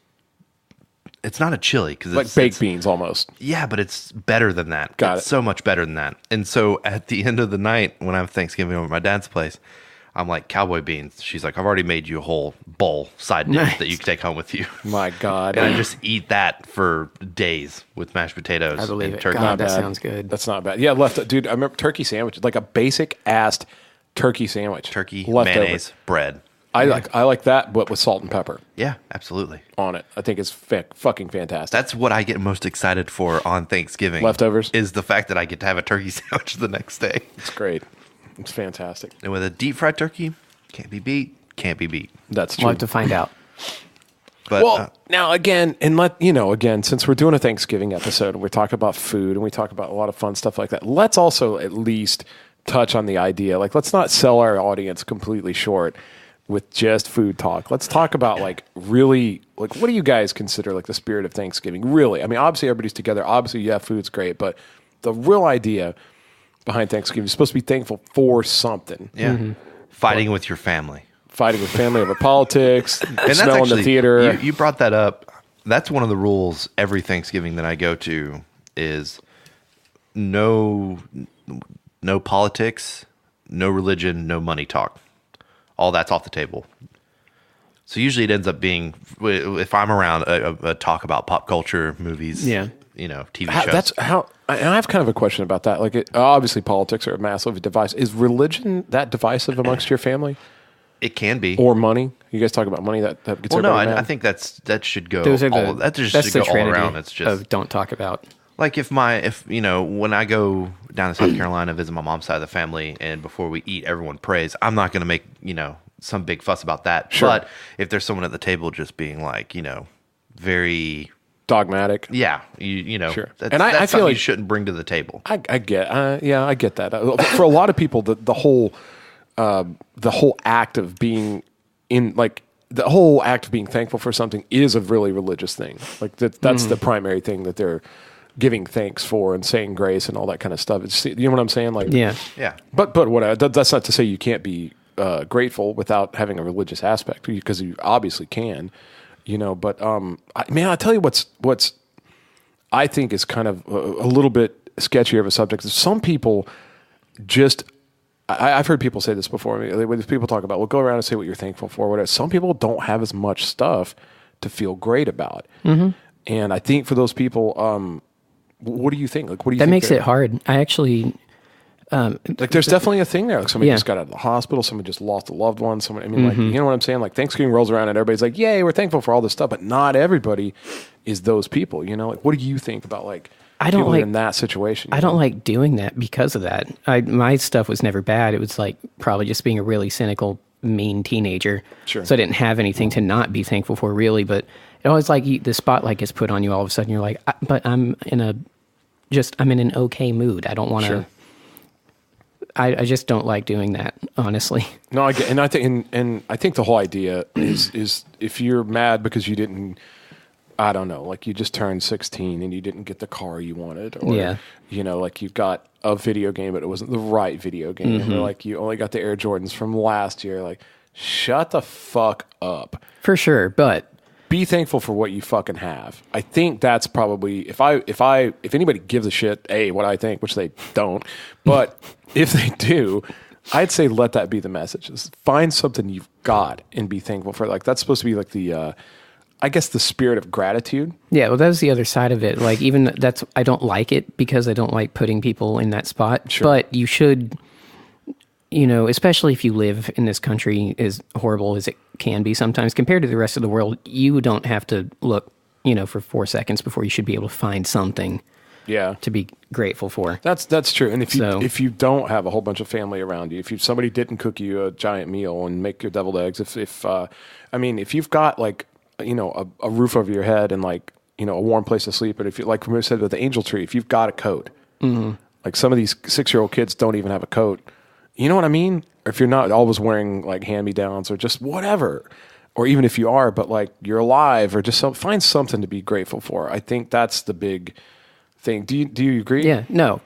It's not a chili because Like it's baked beans almost. Yeah, but it's better than that. Got It's it. so much better than that. And so at the end of the night, when I have Thanksgiving over at my dad's place, I'm like, cowboy beans. She's like, I've already made you a whole bowl side dish Nice. that you can take home with you. My God. And I just eat that for days with mashed potatoes. I believe and it. turkey. God, that bad. sounds good. That's not bad. Yeah, dude, I remember turkey sandwich, like a basic assed turkey sandwich. Turkey, leftover. mayonnaise, bread. I like that, but with salt and pepper Yeah, absolutely. on it. I think it's fucking fantastic. That's what I get most excited for on Thanksgiving. Leftovers? Is the fact that I get to have a turkey sandwich the next day. It's great. It's fantastic. And with a deep fried turkey, can't be beat. Can't be beat. That's We'll true. have to find out. But Well, now again, and again, since we're doing a Thanksgiving episode and we're talking about food and we talk about a lot of fun stuff like that, let's also at least touch on the idea. Like, let's not sell our audience completely short with just food talk. Let's talk about like really, like, what do you guys consider like the spirit of Thanksgiving? Really, I mean, obviously everybody's together. Obviously, yeah, food's great, but the real idea behind Thanksgiving is supposed to be thankful for something. yeah, fighting with your family. Fighting with family over politics, And that's smelling actually, the theater. You brought that up. That's one of the rules every Thanksgiving that I go to is no politics, no religion, no money talk. All that's off the table. So usually it ends up being, if I'm around, a talk about pop culture, movies, Yeah. TV shows. That's how. And I have kind of a question about that. Like, obviously, politics are a massive device. Is religion that divisive amongst your family, it can be. or money? You guys talk about money that gets Well, no, everybody mad? I think that should go. Those are that that's should the go all trinity around. It's just of don't talk about. Like if when I go down to South Carolina, visit my mom's side of the family, and before we eat, everyone prays, I'm not going to make, some big fuss about that. Sure. But if there's someone at the table just being like, very dogmatic. Yeah, Sure. That's, And I that's feel something like you shouldn't bring to the table. I get that. For a lot of people, the whole act of being the whole act of being thankful for something is a really religious thing. Like that's the primary thing that they're giving thanks for and saying grace and all that kind of stuff. It's, you know what I'm saying? Like, Yeah. But what that's not to say you can't be grateful without having a religious aspect, because you obviously can. But I tell you what's I think is kind of a little bit sketchier of a subject. Some people just, I've heard people say this before. When people talk about, well, go around and say what you're thankful for, whatever. Some people don't have as much stuff to feel great about. Mm-hmm. And I think for those people, what do you think? Like, what do you that think makes it hard. I actually, like, there's definitely a thing there. Like, somebody Yeah. just got out of the hospital. Somebody just lost a loved one. Like, you know what I'm saying? Like, Thanksgiving rolls around and everybody's like, yay, we're thankful for all this stuff. But not everybody is those people, Like, what do you think about, like, I don't people like- in that situation? I don't like doing that because of that. My stuff was never bad. It was like probably just being a really cynical, mean teenager. Sure. So I didn't have anything to not be thankful for, really. But it always like the spotlight gets put on you all of a sudden. You're like, but I'm in an okay mood. I don't want to. Sure. I just don't like doing that, honestly. No, I get, and I think, and I think the whole idea is if you're mad because you didn't, I don't know, like you just turned 16 and you didn't get the car you wanted, or Yeah. Like you got a video game but it wasn't the right video game, or like you only got the Air Jordans from last year, like, shut the fuck up. For sure, but Be thankful for what you fucking have. I think that's probably, if anybody gives a shit, what I think, which they don't, but if they do, I'd say let that be the message. Just find something you've got and be thankful for. Like, that's supposed to be like the, I guess, the spirit of gratitude. yeah, well, that was the other side of it. Like, even I don't like it because I don't like putting people in that spot. Sure. But you should, especially if you live in this country, as horrible as it can be sometimes compared to the rest of the world, you don't have to look, for 4 seconds before you should be able to find something Yeah. to be grateful for. That's true. And So- if you don't have a whole bunch of family around you, if somebody didn't cook you a giant meal and make your deviled eggs, if you've got, like, a roof over your head and, like, a warm place to sleep, but if you, like we said with the angel tree, if you've got a coat, like some of these 6-year-old kids don't even have a coat. You know what I mean? Or if you're not always wearing, like, hand-me-downs or just whatever, or even if you are, but, like, you're alive, or just find something to be grateful for. I think that's the big thing. Do you agree? Yeah, no.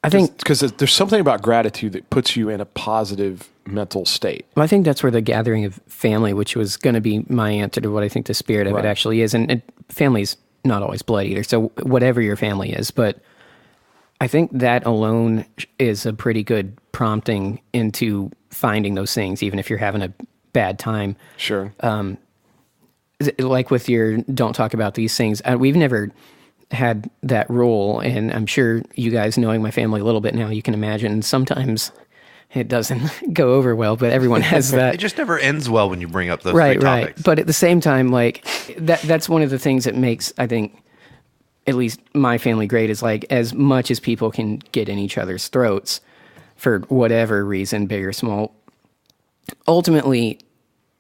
I think Because there's something about gratitude that puts you in a positive mental state. Well, I think that's where the gathering of family, which was going to be my answer to what I think the spirit of Right. it actually is. And family's not always blood either. So whatever your family is, but I think that alone is a pretty good prompting into finding those things, even if you're having a bad time. Sure. Like with your don't talk about these things, we've never had that rule. And I'm sure you guys, knowing my family a little bit now, you can imagine sometimes it doesn't go over well, but everyone has that. It just never ends well when you bring up those Right. three topics. But at the same time, like that's one of the things that makes, I think, at least my family great, is like, as much as people can get in each other's throats for whatever reason, big or small, ultimately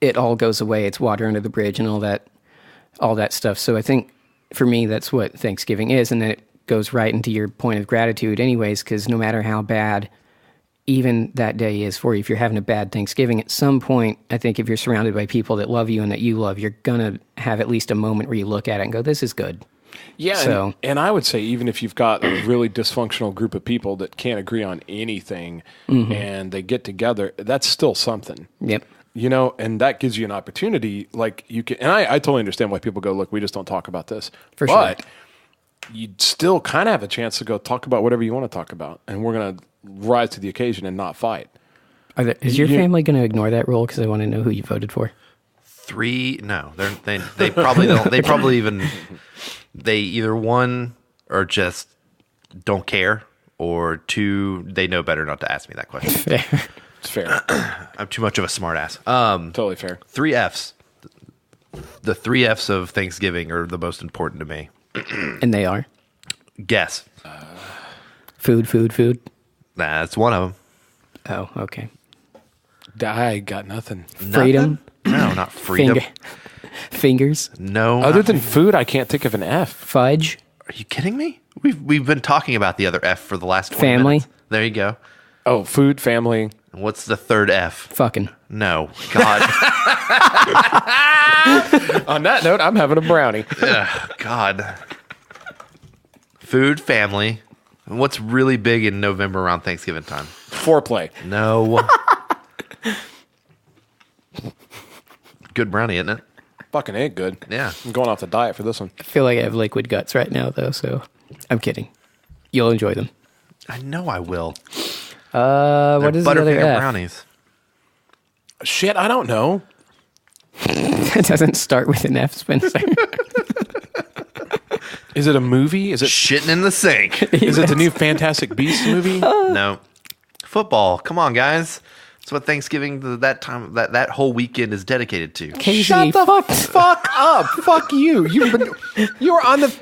it all goes away. It's water under the bridge and all that stuff. So I think for me, that's what Thanksgiving is. And then it goes right into your point of gratitude anyways, because no matter how bad even that day is for you, if you're having a bad Thanksgiving, at some point, I think if you're surrounded by people that love you and that you love, you're going to have at least a moment where you look at it and go, this is good. Yeah. So- and I would say, even if you've got a really dysfunctional group of people that can't agree on anything and they get together, that's still something. Yep. And that gives you an opportunity. Like, you can, and I totally understand why people go, look, we just don't talk about this. For but you still kind of have a chance to go talk about whatever you want to talk about. And we're going to rise to the occasion and not fight. Is your family going to ignore that rule? Because I want to know who you voted for. 3, no, they probably don't. They probably even, they either 1 or just don't care, or 2, they know better not to ask me that question. It's fair. I'm too much of a smart ass. Totally fair. 3 F's. The 3 F's of Thanksgiving are the most important to me. And they are? Guess. Food. Nah, that's one of them. Oh, okay. I got nothing. Freedom. No, not freedom. Fingers. No. Other than food, I can't think of an F. Fudge. Are you kidding me? We've been talking about the other F for the last 20 Family. minutes. There you go. Oh, food, family. What's the third F? Fucking. No. God. On that note, I'm having a brownie. Ugh, God. Food, family. And what's really big in November around Thanksgiving time? Foreplay. No. Good brownie, isn't it? Fucking ain't good. Yeah. I'm going off the diet for this one. I feel like I have liquid guts right now, though, so I'm kidding. You'll enjoy them. I know I will. What is the other Butterfinger F? brownies. Shit, I don't know. That doesn't start with an F, Spencer. Is it a movie? Is it Shitting in the sink. is it the new Fantastic Beasts movie? No. Football. Come on, guys. That's what Thanksgiving, that whole weekend is dedicated to. Casey, Shut the fuck up. Fuck you. You've been on this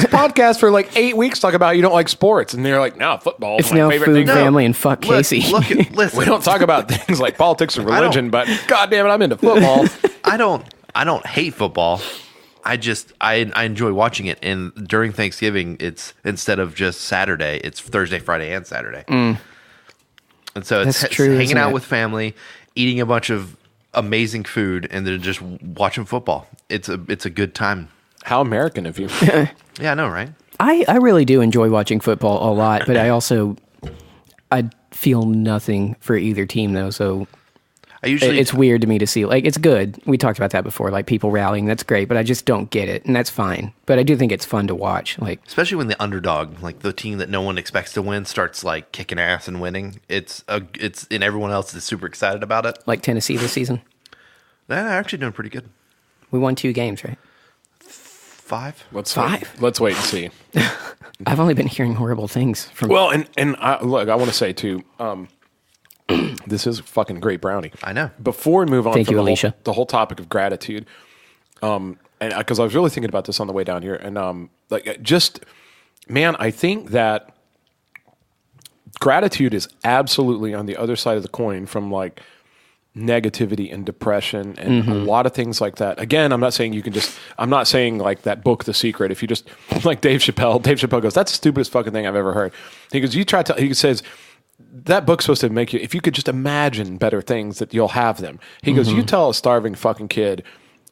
podcast for like 8 weeks talking about you don't like sports, and they're like, no, football is It's my now favorite food, thing. family, and fuck Casey. Listen. We don't talk about things like politics and I don't- religion, but God damn it, I'm into football. I don't hate football. I enjoy watching it. And during Thanksgiving, it's instead of just Saturday, it's Thursday, Friday, and Saturday. And so it's That's true, hanging isn't out it? with family, eating a bunch of amazing food, and then just watching football. It's a good time. How American of you. Yeah, I know, right? I really do enjoy watching football a lot, but I feel nothing for either team, though, so I usually it's weird to me to see. Like, it's good. We talked about that before, like people rallying. That's great, but I just don't get it, and that's fine. But I do think it's fun to watch. Like, especially when the underdog, like the team that no one expects to win, starts like kicking ass and winning. It's and everyone else is super excited about it. like Tennessee this season. They're actually doing pretty good. We won 2 games, right? 5. Let's Five. Let's wait and see. I've only been hearing horrible things from. Well, and I want to say too, this is a fucking great brownie. I know. Before we move on Thank from you, Alicia. the whole topic of gratitude, and because I was really thinking about this on the way down here, and man, I think that gratitude is absolutely on the other side of the coin from like negativity and depression and a lot of things like that. Again, I'm not saying I'm not saying like that book, The Secret. If you just like Dave Chappelle goes, that's the stupidest fucking thing I've ever heard. He goes, he says, that book's supposed to make you, if you could just imagine better things, that you'll have them. He goes, you tell a starving fucking kid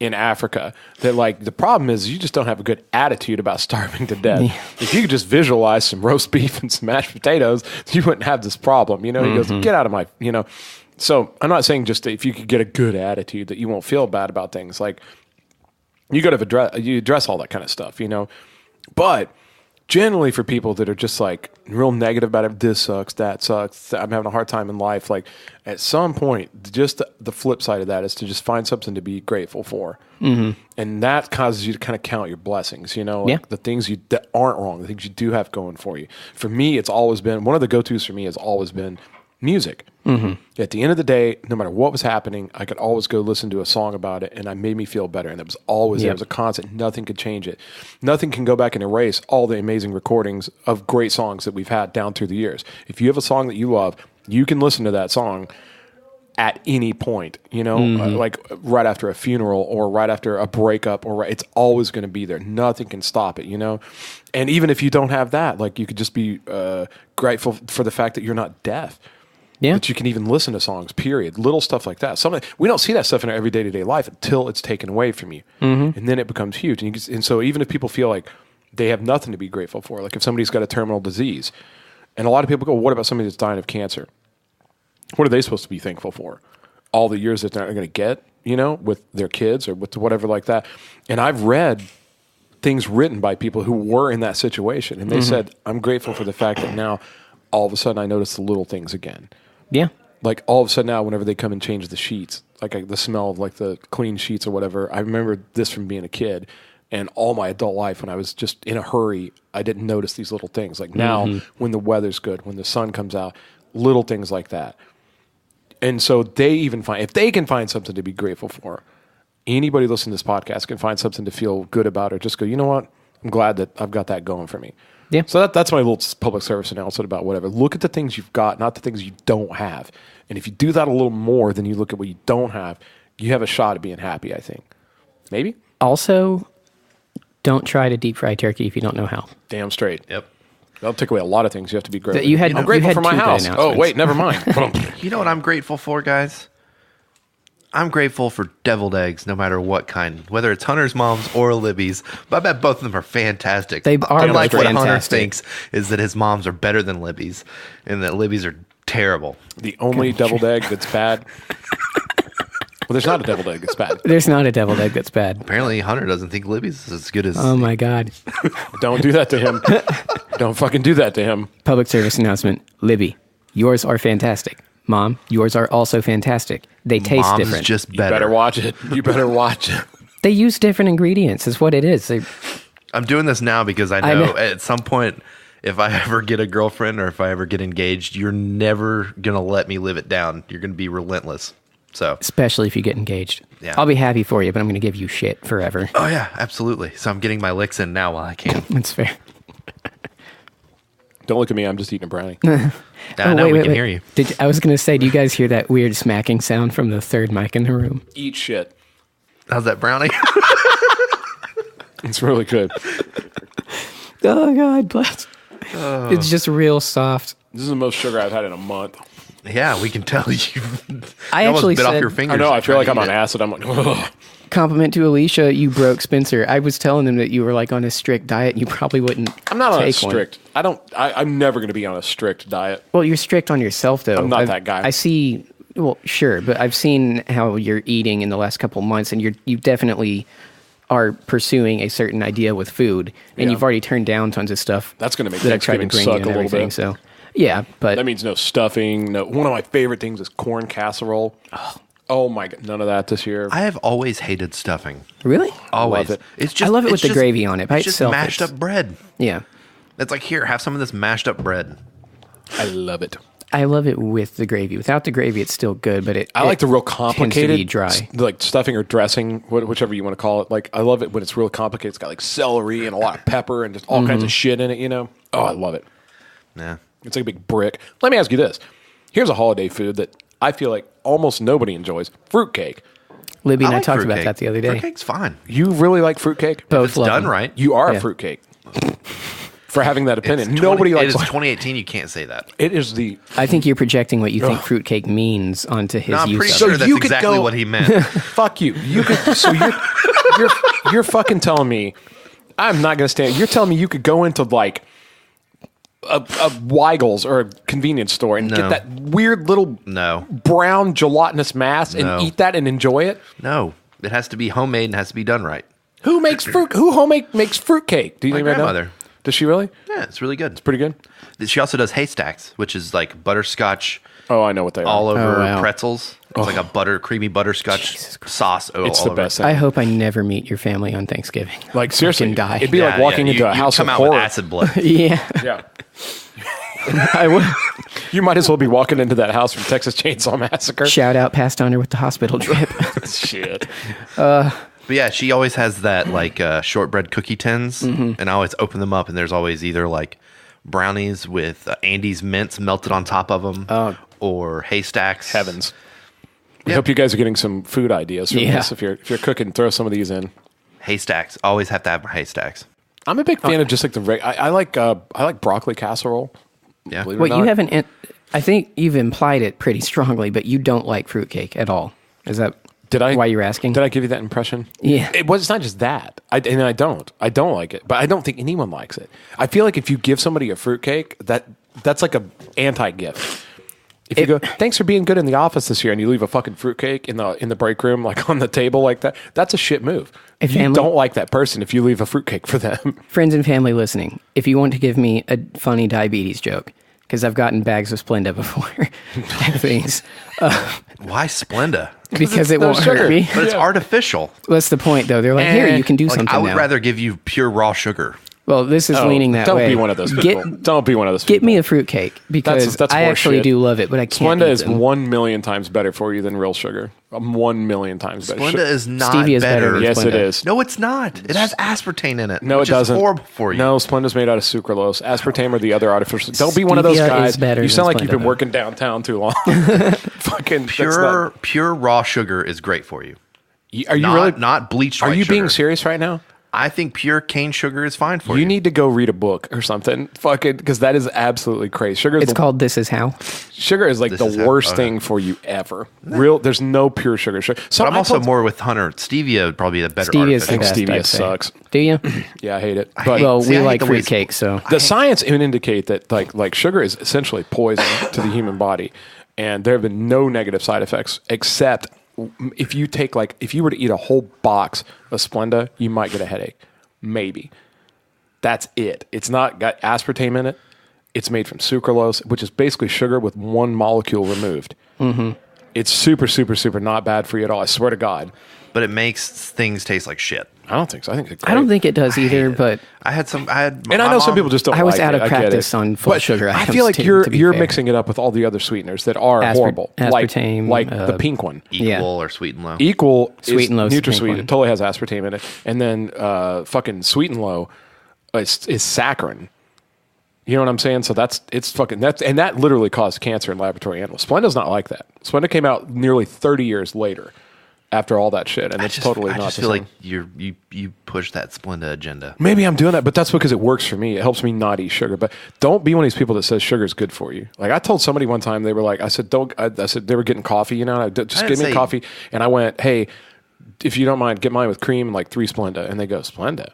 in Africa that like the problem is you just don't have a good attitude about starving to death. If you could just visualize some roast beef and some mashed potatoes, you wouldn't have this problem. You know, he goes, get out of my, you know. So I'm not saying just if you could get a good attitude that you won't feel bad about things. Like you got to address all that kind of stuff, you know. But generally for people that are just like real negative about it, this sucks, that sucks, I'm having a hard time in life. Like at some point, just the flip side of that is to just find something to be grateful for. And that causes you to kind of count your blessings, you know, like the things that aren't wrong, the things you do have going for you. For me, it's always been, one of the go-tos for me has always been music. At the end of the day, no matter what was happening, I could always go listen to a song about it, and it made me feel better. And it was always there. It was a constant. Nothing could change it. Nothing can go back and erase all the amazing recordings of great songs that we've had down through the years. If you have a song that you love, you can listen to that song at any point, you know, like right after a funeral or right after a breakup, or it's always going to be there. Nothing can stop it, you know? And even if you don't have that, like you could just be grateful for the fact that you're not deaf. Yeah. That you can even listen to songs, period. Little stuff like that. We don't see that stuff in our everyday to day life until it's taken away from you. And then it becomes huge. And so even if people feel like they have nothing to be grateful for, like if somebody's got a terminal disease, and a lot of people go, what about somebody that's dying of cancer? What are they supposed to be thankful for? All the years that they're not going to get, you know, with their kids or with whatever like that. And I've read things written by people who were in that situation. And they said, I'm grateful for the fact that now all of a sudden I notice the little things again. Yeah. Like all of a sudden now, whenever they come and change the sheets, like the smell of like the clean sheets or whatever, I remember this from being a kid, and all my adult life when I was just in a hurry, I didn't notice these little things. Like now, when the weather's good, when the sun comes out, little things like that. And so if they can find something to be grateful for, anybody listening to this podcast can find something to feel good about, or just go, you know what? I'm glad that I've got that going for me. Yeah. So that's my little public service announcement about whatever. Look at the things you've got, not the things you don't have. And if you do that a little more than you look at what you don't have, you have a shot at being happy, I think. Maybe? Also, don't try to deep fry turkey if you don't know how. Damn straight. Yep. That'll take away a lot of things. You have to be grateful. You had- I'm grateful you had for my two good house. Oh, announcements. wait, never mind. You know what I'm grateful for, guys? I'm grateful for deviled eggs, no matter what kind, whether it's Hunter's mom's or Libby's. But I bet both of them are fantastic. They are Unlike what Hunter fantastic. thinks is that his mom's are better than Libby's, and that Libby's are terrible. The only deviled egg that's bad. Well, there's not a deviled egg that's bad. There's not a deviled egg that's bad. Apparently, Hunter doesn't think Libby's is as good as. Oh my God. Don't do that to him. Don't fucking do that to him. Public service announcement. Libby, yours are fantastic. Mom, yours are also fantastic. They taste Mom's different. just You better. better watch it. You better watch it. They use different ingredients is what it is. I'm doing this now because I I know know. at some point, if I ever get a girlfriend or if I ever get engaged, you're never going to let me live it down. You're going to be relentless. So, Especially if you get engaged. Yeah. I'll be happy for you, but I'm going to give you shit forever. oh yeah, absolutely. So I'm getting my licks in now while I can. That's fair. Don't look at me. I'm just eating a brownie. I know we can hear you. I was going to say, do you guys hear that weird smacking sound from the third mic in the room? Eat shit. How's that brownie? It's really good. Oh, God bless. It's just real soft. This is the most sugar I've had in a month. Yeah, we can tell you. I You almost actually bit off said- your fingers. I know. I feel like I'm trying on to eat it. acid. I'm like, ugh. Compliment to Alicia, you broke Spencer. I was telling them that you were like on a strict diet. You probably wouldn't. I'm not on a take one. strict. I'm never going to be on a strict diet. Well, you're strict on yourself, though. I'm not that guy. I see. Well, sure, but I've seen how you're eating in the last couple months, and you definitely are pursuing a certain idea with food, and Yeah. you've already turned down tons of stuff. That's gonna make that I tried to Thanksgiving bring you suck and a little everything. bit. So, yeah, but That means no stuffing. No. One of my favorite things is corn casserole. Oh my god, none of that this year. I have always hated stuffing. really, Always. it. It's just I love it it's with the just- gravy on it. By It's just itself, mashed it's- up bread. yeah, It's like, here, have some of this mashed up bread. I love it. I love it with the gravy. Without the gravy, it's still good, but I like the real tends to complicated, be dry. like stuffing or dressing, whichever you want to call it. Like I love it when it's real complicated. It's got like celery and a lot of pepper and just all kinds of shit in it. You know? Oh, I love it. Yeah. It's like a big brick. Let me ask you this: here's a holiday food that I feel like almost nobody enjoys: fruitcake. Libby and I like talked about fruitcake. that the other day. Fruitcake's fine. You really like fruitcake? Both It's love done them. right. You are Yeah. a fruitcake. For having that opinion, It's nobody 20 likes. It is 2018. You can't say that. It is the I think you're projecting what you think fruitcake means onto his No, I'm use pretty of sure it. that's you could exactly go- what he meant. fuck you. You could. So you're fucking telling me I'm not going to stand. You're telling me you could go into like a Weigel's or a convenience store and No. get that weird little No. brown gelatinous mass and No. eat that and enjoy it? No. It has to be homemade and has to be done right. Who makes fruit? Makes fruitcake? Do you My think I know? grandmother. Does she really? Yeah, it's really good. Pretty good. She also does haystacks, which is like butterscotch Oh, I know what they are. all over Oh, wow. pretzels. It's like a creamy butterscotch Jesus Christ. sauce. It's all the over. best thing. I hope I never meet your family on Thanksgiving. Like seriously, Fucking die. it'd be like walking into a house come of out horror. with acid blood. Yeah, Yeah. I would. You might as well be walking into that house from Texas Chainsaw Massacre. Shout out, passed on her with the hospital drip. Shit. But yeah, she always has that like shortbread cookie tins, and I always open them up, and there's always either like brownies with Andes mints melted on top of them, or haystacks. Heavens. I Yep. hope you guys are getting some food ideas from Yeah. this. If you're cooking, throw some of these in. Haystacks. Always have to have haystacks. I'm a big fan of just like I like broccoli casserole. Yeah. Believe it or Wait, you not. haven't. I think you've implied it pretty strongly, but you don't like fruitcake at all. Is that why you're asking? Did I give you that impression? Yeah. It's not just that. I don't like it, but I don't think anyone likes it. I feel like if you give somebody a fruitcake, that's like a anti-gift. If you go, thanks for being good in the office this year, and you leave a fucking fruitcake in the break room, like on the table like that, that's a shit move. If You family- don't like that person if you leave a fruitcake for them. Friends and family listening, if you want to give me a funny diabetes joke, because I've gotten bags of Splenda before, things, Why Splenda? because it no won't sugar. hurt me. But it's artificial. That's the point, though. They're like, here, you can do Like, something I would now. rather give you pure raw sugar. Well, this is leaning that don't way. be one of those people. Don't be one of those people. Get me a fruitcake because That's I actually horseshit. do love it, but I can't Splenda eat is them. 1,000,000 times better for you than real sugar. 1,000,000 times better. Splenda is not Stevia is better. better. Yes, it Splenda. is. No, it's not. It has aspartame in it. No, which it doesn't. Is horrible for you. No, Splenda's made out of sucralose. Aspartame or the other artificial. Don't be one of those Stevia guys. is better You than sound like you've Splenda, been though. working downtown too long. Fucking that's Pure raw sugar is great for you. Are you not, really? not bleached? Are white you sugar. being serious right now? I think pure cane sugar is fine for you. You need to go read a book or something. Fucking, because that is absolutely crazy. It's called This Is How. Sugar is like This the is how- worst okay. thing for you ever. There's no pure sugar. So But I'm also more with Hunter. Stevia would probably be the better Stevia is artificial. the best, Stevia I'd say. sucks. Do you? Yeah, I hate it. I But hate- Well, See, we I hate like the way it's- fruitcake, so the science would indicate that like sugar is essentially poison to the human body, and there have been no negative side effects except if you were to eat a whole box of Splenda, you might get a headache. Maybe. That's it. It's not got aspartame in it. It's made from sucralose, which is basically sugar with one molecule removed. Mm-hmm. It's super, super, super not bad for you at all. I swear to God. But it makes things taste like shit. I don't think so. I think it's great. I don't think it does either. But And I know some people just don't. I was like out it. of I get practice it. on full But sugar I items, feel like to you're be fair. mixing it up with all the other sweeteners that are horrible, aspartame, like the pink one. Equal Yeah. or sweet and low. Equal Sweet and Low is the pink NutraSweet. one. It totally has aspartame in it, and then fucking Sweet and Low is saccharin. You know what I'm saying? So that literally caused cancer in laboratory animals. Splenda's not like that. Splenda came out nearly 30 years later after all that shit, and it's totally I not. just the feel same. like you push that Splenda agenda. Maybe I'm doing that, but that's because it works for me. It helps me not eat sugar. But don't be one of these people that says sugar is good for you. Like I told somebody one time, they were like, I said they were getting coffee, you know, and just give me coffee. And I went, hey, if you don't mind, get mine with cream and like 3 Splenda. And they go, Splenda?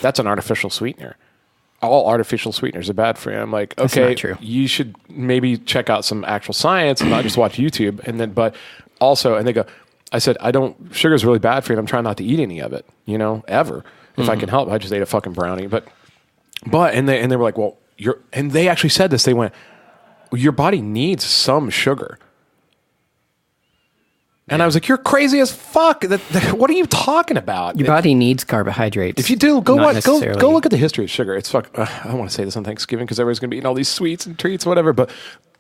That's an artificial sweetener. All artificial sweeteners are bad for you. I'm like, That's okay, not true. you should maybe check out some actual science and not just watch YouTube. And then, but also, and they go, I said, sugar is really bad for you. And I'm trying not to eat any of it, you know, ever. If I can help, I just ate a fucking brownie. But, and they were like, well, and they actually said this. They went, well, your body needs some sugar. And I was like, you're crazy as fuck. What are you talking about? your body needs carbohydrates. If you do, go not look necessarily- at the history of sugar. It's fuck. I don't want to say this on Thanksgiving because everybody's going to be eating all these sweets and treats, whatever. But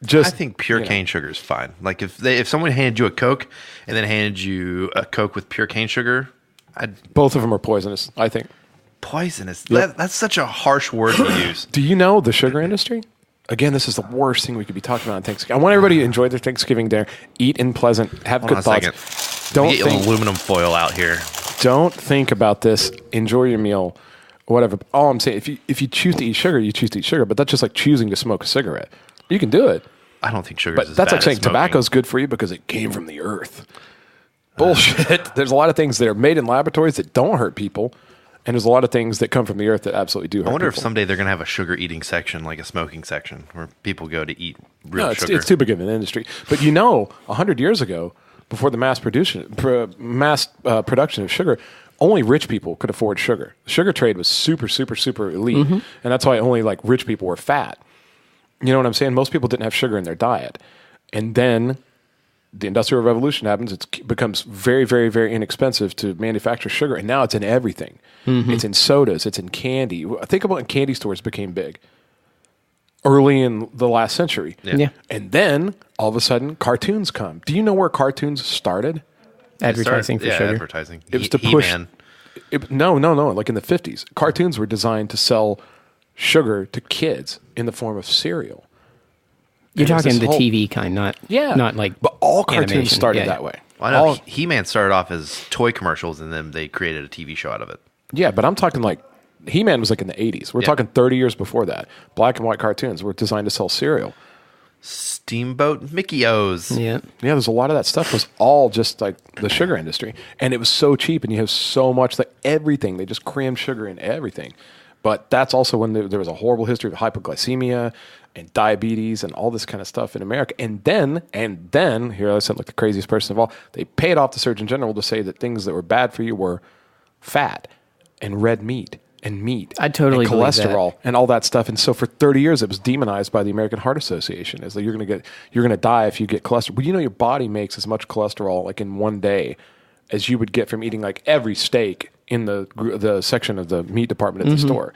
just I think pure cane sugar is fine. Like if someone handed you a Coke and then handed you a Coke with pure cane sugar, both of them are poisonous. I think. poisonous. Yep. That's such a harsh word to use. Do you know the sugar industry? Again, this is the worst thing we could be talking about on Thanksgiving. I want everybody to enjoy their Thanksgiving dinner, eat in pleasant, have Hold on good a thoughts. second. Don't Get think, aluminum foil out here. don't think about this. Enjoy your meal, whatever. All I'm saying, if you choose to eat sugar, you choose to eat sugar. But that's just like choosing to smoke a cigarette. You can do it, I don't think sugar but is as that's bad like saying as smoking. tobacco's good for you because it came from the earth. Bullshit. There's a lot of things that are made in laboratories that don't hurt people, and there's a lot of things that come from the earth that absolutely do hurt I wonder if people. someday they're going to have a sugar eating section, like a smoking section, where people go to eat real No, sugar. it's too big of an industry. But 100 years ago, before the mass production of sugar, only rich people could afford sugar. The sugar trade was super, super, super elite, and that's why only like rich people were fat. You know what I'm saying? Most people didn't have sugar in their diet, and then the Industrial Revolution happens. It becomes very, very, very inexpensive to manufacture sugar, and now it's in everything. It's in sodas. It's in candy. Think about when candy stores became big early in the last century. Yeah. And then, all of a sudden, cartoons come. Do you know where cartoons started? advertising for sugar. Advertising. It was to push. He-Man. No. Like in the 50s, cartoons were designed to sell sugar to kids in the form of cereal. You're And it was talking this the whole- TV kind, not like. But all cartoons animation. started Yeah. that way. Well, I know All- He-Man started off as toy commercials, and then they created a TV show out of it. Yeah, but I'm talking like He-Man was like in the 80s. We're Yeah. talking 30 years before that. Black and white cartoons were designed to sell cereal. Steamboat Mickey O's. Yeah. Yeah, there's a lot of that stuff was all just like the sugar industry. And it was so cheap and you have so much, like everything. They just crammed sugar in everything. But that's also when there was a horrible history of hypoglycemia and diabetes and all this kind of stuff in America. And then, here I said like the craziest person of all, they paid off the Surgeon General to say that things that were bad for you were fat and red meat and meat I totally and believe that. cholesterol and all that stuff. And so for 30 years, it was demonized by the American Heart Association as that you're going to die if you get cholesterol. Well, you know, your body makes as much cholesterol like in one day as you would get from eating like every steak in the section of the meat department at the store.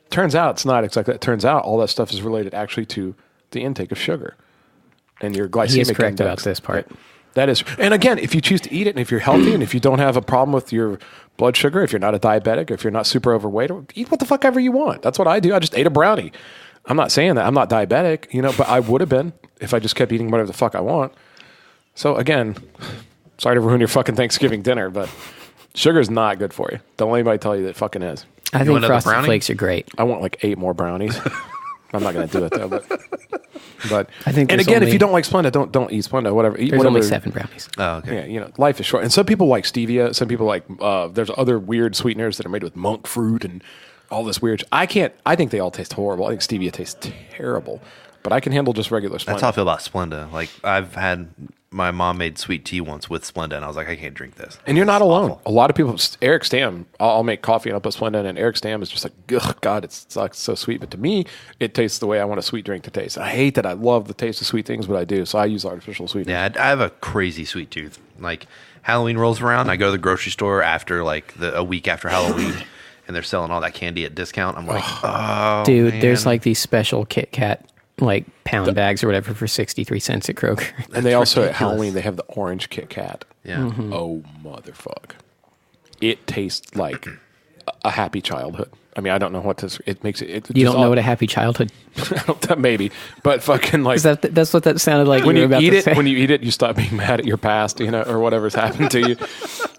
Turns out it's not exactly that. Turns out all that stuff is related actually to the intake of sugar and your glycemic He is correct index. about this part. That is, and again, if you choose to eat it, and if you're healthy, and if you don't have a problem with your blood sugar, if you're not a diabetic, if you're not super overweight, eat what the fuck ever you want. That's what I do. I just ate a brownie. I'm not saying that I'm not diabetic, but I would have been if I just kept eating whatever the fuck I want. So again, sorry to ruin your fucking Thanksgiving dinner, but sugar is not good for you. Don't let anybody tell you that it fucking is. I think want another Frosted brownie? Flakes are great. I want like 8 more brownies. I'm not going to do it though, but I think and there's again, if only- you don't like Splenda, don't eat Splenda. Whatever, eat There's whatever. only 7 brownies. Oh, okay. Yeah, life is short, and some people like stevia. Some people like there's other weird sweeteners that are made with monk fruit and all this weird. I can't. I think they all taste horrible. I think stevia tastes terrible, but I can handle just regular Splenda. That's how I feel about Splenda. Like I've had my mom made sweet tea once with Splenda, and I was like, I can't drink this. And you're not It's alone. awful. A lot of people. Eric Stam. I'll make coffee and I'll put Splenda in, and Eric Stam is just like, ugh, God, it's like so sweet. But to me, it tastes the way I want a sweet drink to taste. I hate that. I love the taste of sweet things, but I do. So I use artificial sweeteners. Yeah, I have a crazy sweet tooth. Like Halloween rolls around, I go to the grocery store after like a week after Halloween, and they're selling all that candy at discount. I'm like, oh, Dude, man. there's like these special Kit Kat like pound bags or whatever for 63 cents at Kroger. And they also at ridiculous. Halloween they have the orange Kit Kat. Yeah. Mm-hmm. Oh motherfuck! It tastes like a happy childhood. I mean, I don't know what this. It makes it. You don't know what a happy childhood maybe, but fucking like is. That's what that sounded like. when you you were about eat to it, say. when you eat it, you stop being mad at your past, or whatever's happened to you.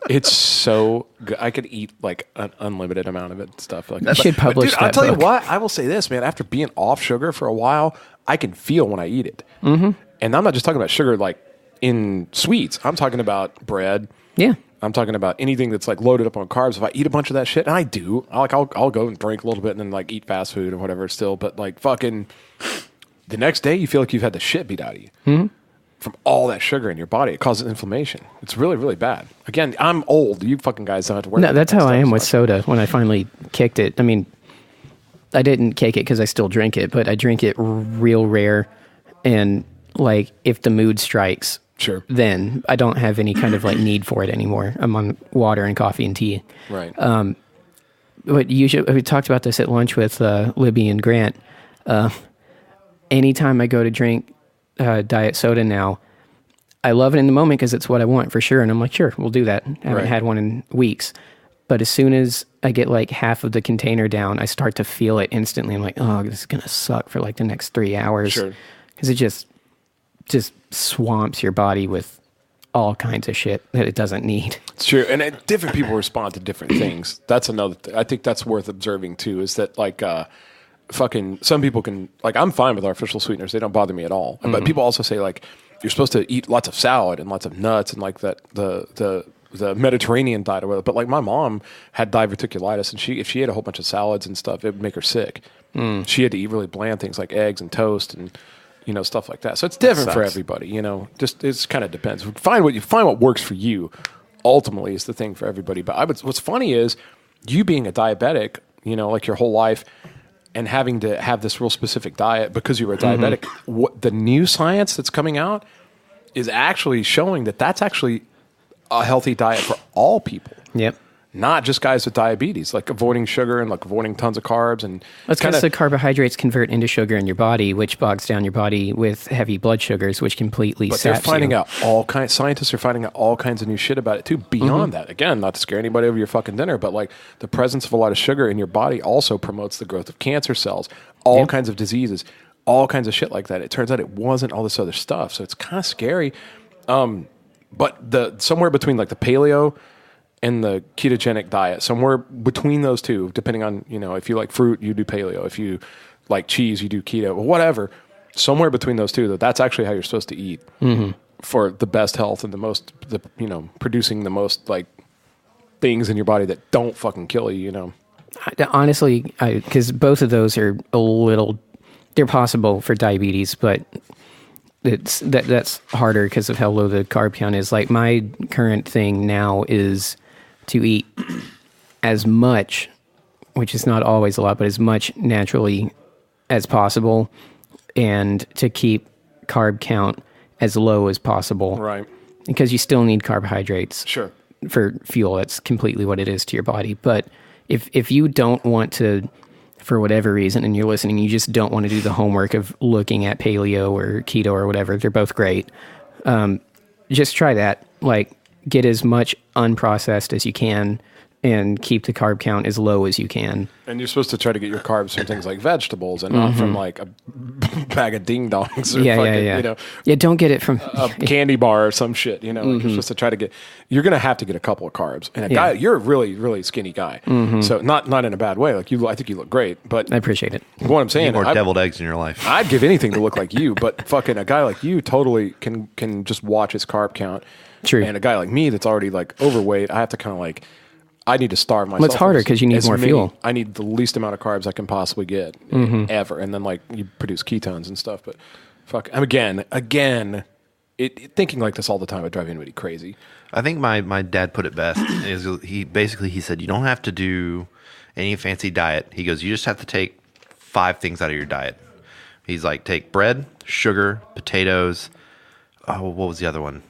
It's so good. I could eat like an unlimited amount of it. And stuff like that. should publish I'll that tell you book. what. I will say this, man. After being off sugar for a while, I can feel when I eat it. Mm-hmm. And I'm not just talking about sugar like in sweets. I'm talking about bread. Yeah. I'm talking about anything that's like loaded up on carbs. If I eat a bunch of that shit, and I do, I'll go and drink a little bit and then like eat fast food or whatever still. But like fucking the next day, you feel like you've had the shit beat out of you from all that sugar in your body. It causes inflammation. It's really, really bad. Again, I'm old. You fucking guys don't have to worry. No, about that's that how I stuff, am with so- soda when I finally kicked it. I mean, I didn't kick it because I still drink it, but I drink it real rare. And like if the mood strikes, Sure. then I don't have any kind of like need for it anymore. I'm on water and coffee and tea. Right. But usually we talked about this at lunch with Libby and Grant. Anytime I go to drink diet soda now, I love it in the moment because it's what I want for sure. And I'm like, sure, we'll do that. I haven't Right. had one in weeks. But as soon as I get like half of the container down, I start to feel it instantly. I'm like, oh, this is going to suck for like the next 3 hours. Sure. Because it just swamps your body with all kinds of shit that it doesn't need. It's true, and different people respond to different things. That's another. I think that's worth observing too. Is that like, fucking some people can like. I'm fine with artificial sweeteners; they don't bother me at all. But people also say like you're supposed to eat lots of salad and lots of nuts and like that the Mediterranean diet or whatever. But like my mom had diverticulitis, and if she ate a whole bunch of salads and stuff, it would make her sick. She had to eat really bland things like eggs and toast and stuff like that. So it's different for sucks. everybody. Just it's kind of depends. Find what works for you. Ultimately, is the thing for everybody. But what's funny is you being a diabetic, like your whole life, and having to have this real specific diet because you were a diabetic. What the new science that's coming out is actually showing that that's actually a healthy diet for all people. Yep. Not just guys with diabetes, like avoiding sugar and like avoiding tons of carbs and That's because the carbohydrates convert into sugar in your body, which bogs down your body with heavy blood sugars, which completely But they're saps finding you. out scientists are finding out all kinds of new shit about it too. Beyond that, again, not to scare anybody over your fucking dinner, but like the presence of a lot of sugar in your body also promotes the growth of cancer cells, all kinds of diseases, all kinds of shit like that. It turns out it wasn't all this other stuff. So it's kind of scary. But somewhere between like the paleo and the ketogenic diet, somewhere between those two, depending on, if you like fruit, you do paleo. If you like cheese, you do keto, or whatever. Somewhere between those two, that's actually how you're supposed to eat for the best health and producing the most like things in your body that don't fucking kill you, Honestly, because both of those are they're possible for diabetes, but that's harder because of how low the carb count is. Like my current thing now is to eat as much, which is not always a lot, but as much naturally as possible, and to keep carb count as low as possible. Right. Because you still need carbohydrates. Sure. For fuel. That's completely what it is to your body. But if you don't want to for whatever reason, and you're listening, you just don't want to do the homework of looking at paleo or keto or whatever. They're both great. Just try that. Like, get as much unprocessed as you can and keep the carb count as low as you can. And you're supposed to try to get your carbs from things like vegetables and not from like a bag of ding dongs or you know. Yeah, don't get it from a candy bar or some shit, you know. Like you're supposed to try to get, you're going to have to get a couple of carbs. And a guy, you're a really, really skinny guy. So not in a bad way. Like I think you look great, but I appreciate it. What I'm saying, Need more deviled eggs in your life. I'd give anything to look like you, but fucking a guy like you totally can just watch his carb count. True. And a guy like me that's already like overweight, I have to kind of like, I need to starve myself. Well, it's harder because you need more fuel. I need the least amount of carbs I can possibly get ever, and then like you produce ketones and stuff. But fuck, again, thinking like this all the time would drive anybody crazy. I think my dad put it best. He said you don't have to do any fancy diet. He goes, you just have to take 5 things out of your diet. He's like, take bread, sugar, potatoes. Oh, what was the other one?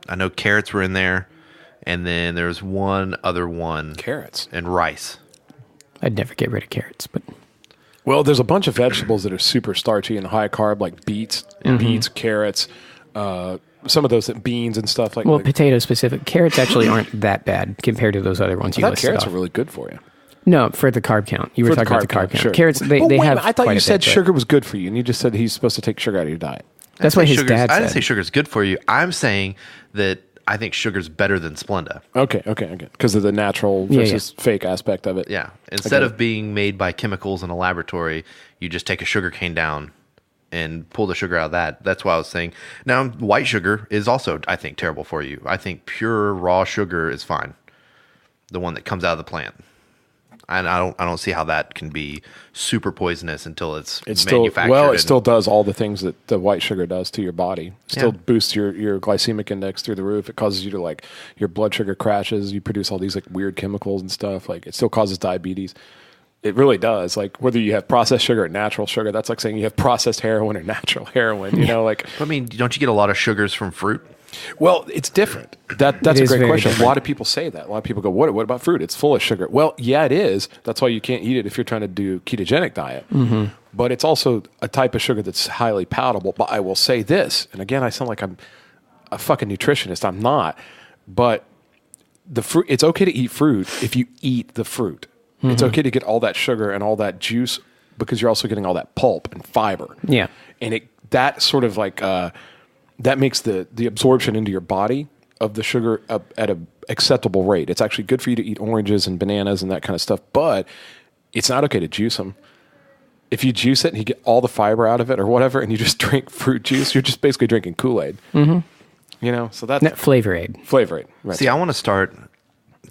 I know carrots were in there. And then there's one other one. Carrots. And rice. I'd never get rid of carrots, but... Well, there's a bunch of vegetables that are super starchy and high carb, like beets, carrots, some of those beans and stuff like that. Well, potato specific. Carrots actually aren't that bad compared to those other ones you listed carrots off. are really good for you. No, for the carb count. You were talking about the carb count. Sure. Carrots, they have I thought quite you a said bit, sugar was good for you, and you just said he's supposed to take sugar out of your diet. That's what his dad said. I didn't say sugar's good for you. I'm saying that I think sugar's better than Splenda. Okay. Because of the natural versus fake aspect of it. Yeah. Instead of being made by chemicals in a laboratory, you just take a sugar cane down and pull the sugar out of that. That's why I was saying. Now, white sugar is also, I think, terrible for you. I think pure raw sugar is fine. The one that comes out of the plant. And I don't see how that can be super poisonous until it's manufactured. It still does all the things that the white sugar does to your body. It still boosts your glycemic index through the roof. It causes you to like, your blood sugar crashes. You produce all these like weird chemicals and stuff. Like it still causes diabetes. It really does. Like whether you have processed sugar or natural sugar, that's like saying you have processed heroin or natural heroin. You know, like I mean, don't you get a lot of sugars from fruit? Well, it's different. That's a great question. Different. A lot of people say that. A lot of people go, what about fruit? It's full of sugar. Well, yeah, it is. That's why you can't eat it if you're trying to do ketogenic diet. But it's also a type of sugar that's highly palatable. But I will say this, and again, I sound like I'm a fucking nutritionist. I'm not. But the fruit, it's okay to eat fruit if you eat the fruit. It's okay to get all that sugar and all that juice because you're also getting all that pulp and fiber. Yeah. And that sort of like... that makes the absorption into your body of the sugar at an acceptable rate. It's actually good for you to eat oranges and bananas and that kind of stuff, but it's not okay to juice them. If you juice it and you get all the fiber out of it or whatever, and you just drink fruit juice, you're just basically drinking Kool-Aid. You know, so that's... Flavor Aid. Right. See, I want to start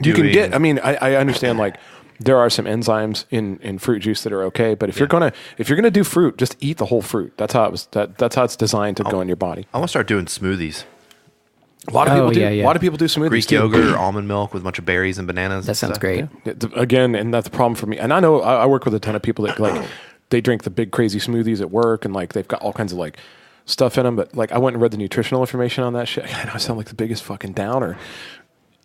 You can get... I mean, I understand, like, there are some enzymes in fruit juice that are okay, but if you're gonna do fruit, just eat the whole fruit. That's how it's designed to go in your body. I want to start doing smoothies. A lot of people do. A lot of people do smoothies. Greek yogurt or almond milk with a bunch of berries and bananas. That sounds great. Yeah, again, and that's the problem for me. And I know I work with a ton of people that like they drink the big crazy smoothies at work, and like they've got all kinds of like stuff in them. But like I went and read the nutritional information on that shit. I know I sound like the biggest fucking downer.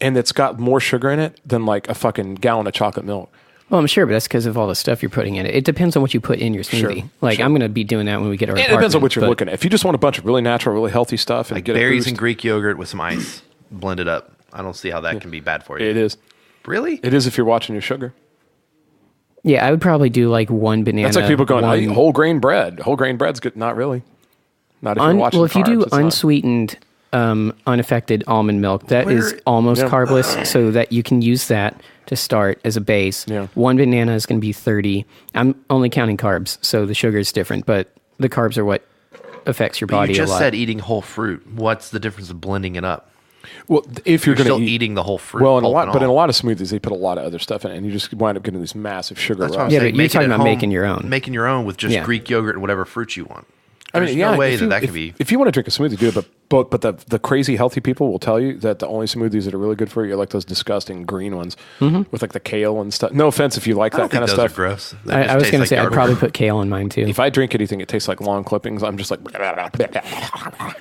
And it's got more sugar in it than like a fucking gallon of chocolate milk. Well, I'm sure, but that's because of all the stuff you're putting in it. It depends on what you put in your smoothie. I'm going to be doing that when we get our apartment. It depends on what you're looking at. If you just want a bunch of really natural, really healthy stuff and like get berries a boost, and Greek yogurt with some ice blended up, I don't see how that can be bad for you. it is. Really? It is if you're watching your sugar. Yeah, I would probably do like one banana. That's like people going, I eat whole grain bread. Whole grain bread's good. Not really. Not if you're watching Well, if you do carbs, it's not. unsweetened, unaffected almond milk, that is almost carbless, so that you can use that to start as a base. Yeah. One banana is going to be 30. I'm only counting carbs, so the sugar is different, but the carbs are what affects your body you a lot. just said eating whole fruit. What's the difference of blending it up? Well, if you're going to still eating the whole fruit. Well, in a lot of smoothies, they put a lot of other stuff in it, and you just wind up getting this massive sugar rush. Yeah, but you're talking about making your own. Making your own with just Greek yogurt and whatever fruit you want. I mean, There's no way that can be. If you want to drink a smoothie, do it. But But the crazy healthy people will tell you that the only smoothies that are really good for you are like those disgusting green ones with like the kale and stuff. No offense if you like that kind of stuff. Are gross. I was going to say I'd probably put kale in mine too. If I drink anything, it tastes like lawn clippings. I'm just like,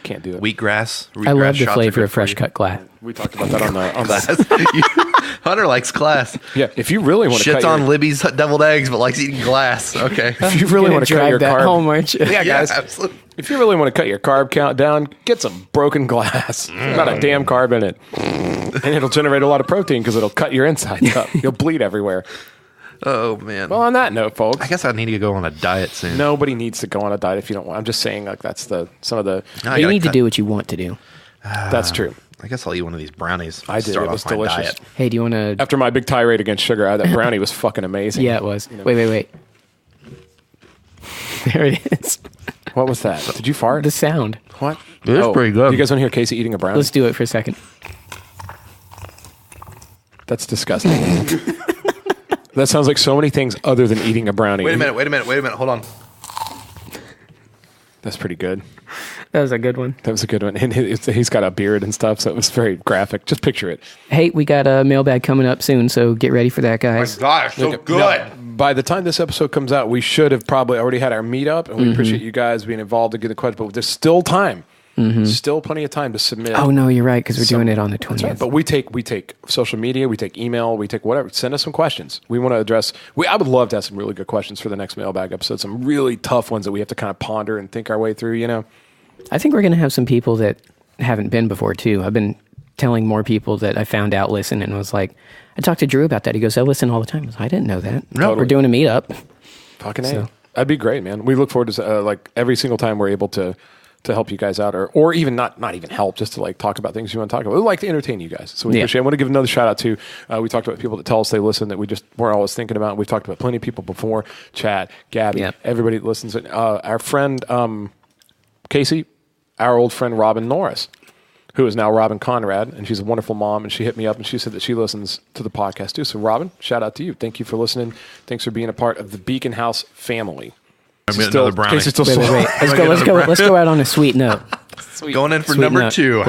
can't do it. Wheatgrass. I love the flavor of fresh cut glass. We talked about that on the Glass. Hunter likes glass. Yeah, if you really want to Shits on Libby's deviled eggs, but likes eating glass. Okay. if you really want to cut drive your that carb, home, aren't you? yeah, guys. Absolutely. If you really want to cut your carb count down, get some broken glass. Not a damn carb in it, and it'll generate a lot of protein because it'll cut your insides up. You'll bleed everywhere. Oh man. Well, on that note, folks, I guess I need to go on a diet soon. nobody needs to go on a diet if you don't want. I'm just saying, like that's some of the. No, I You gotta need to cut- do what you want to do. That's true. I guess I'll eat one of these brownies. I did. Start It was off my delicious. diet. Hey, do you want to? After my big tirade against sugar, that brownie was fucking amazing. Yeah, it was. Wait. There it is. What was that? Did you fart? The sound. What? It's pretty good. You guys want to hear Casey eating a brownie? Let's do it for a second. That's disgusting. That sounds like so many things other than eating a brownie. Wait a minute. Hold on. That's pretty good. That was a good one. That was a good one. And he's got a beard and stuff, so it was very graphic. Just picture it. Hey, we got a mailbag coming up soon, so get ready for that, guys. Gosh, so good. Now, by the time this episode comes out, we should have probably already had our meetup, and we appreciate you guys being involved to get the question. But there's still time. Still plenty of time to submit. Oh no, you're right, because we're doing it on the 20th. That's right. But we take social media, we take email, we take whatever. Send us some questions. We want to address. I would love to have some really good questions for the next mailbag episode. Some really tough ones that we have to kind of ponder and think our way through. You know. I think we're going to have some people that haven't been before too. I've been telling more people that I found out listen and was like, I talked to Drew about that. He goes, I listen all the time. I was like, I didn't know that. No, Totally. we're doing a meetup. Fucking So- A. That'd be great, man. We look forward to like every single time we're able to help you guys out, or even not even help, just to like talk about things you want to talk about. We like to entertain you guys, so we appreciate it. I want to give another shout out to. We talked about people that tell us they listen that we're always thinking about. We've talked about plenty of people before. Chad, Gabby, everybody that listens. Our friend Casey, our old friend Robin Norris, who is now Robin Conrad, and she's a wonderful mom, and she hit me up and she said that she listens to the podcast too. So Robin, shout out to you. Thank you for listening. Thanks for being a part of the Beacon House family. I'm getting another brownie. Casey's still Wait. Let's go out on a sweet note. Going in for Sweet number note. 2.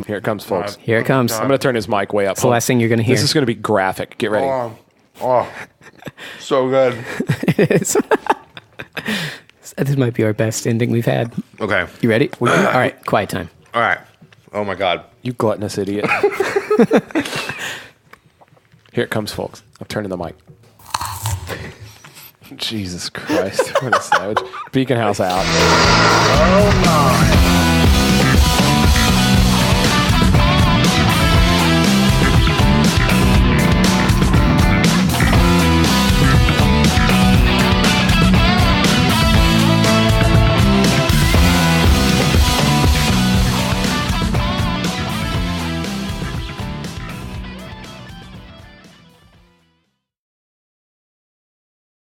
Here it comes, folks. Here it comes. I'm going to turn his mic way up. It's the last thing you're going to hear. This is going to be graphic. Get ready. Oh, so good. This might be our best ending we've had. Okay. You ready? All right, quiet time. All right. Oh my God. You gluttonous idiot. Here it comes, folks. I'm turning the mic. Jesus Christ. What a savage. Beacon House out. Oh my.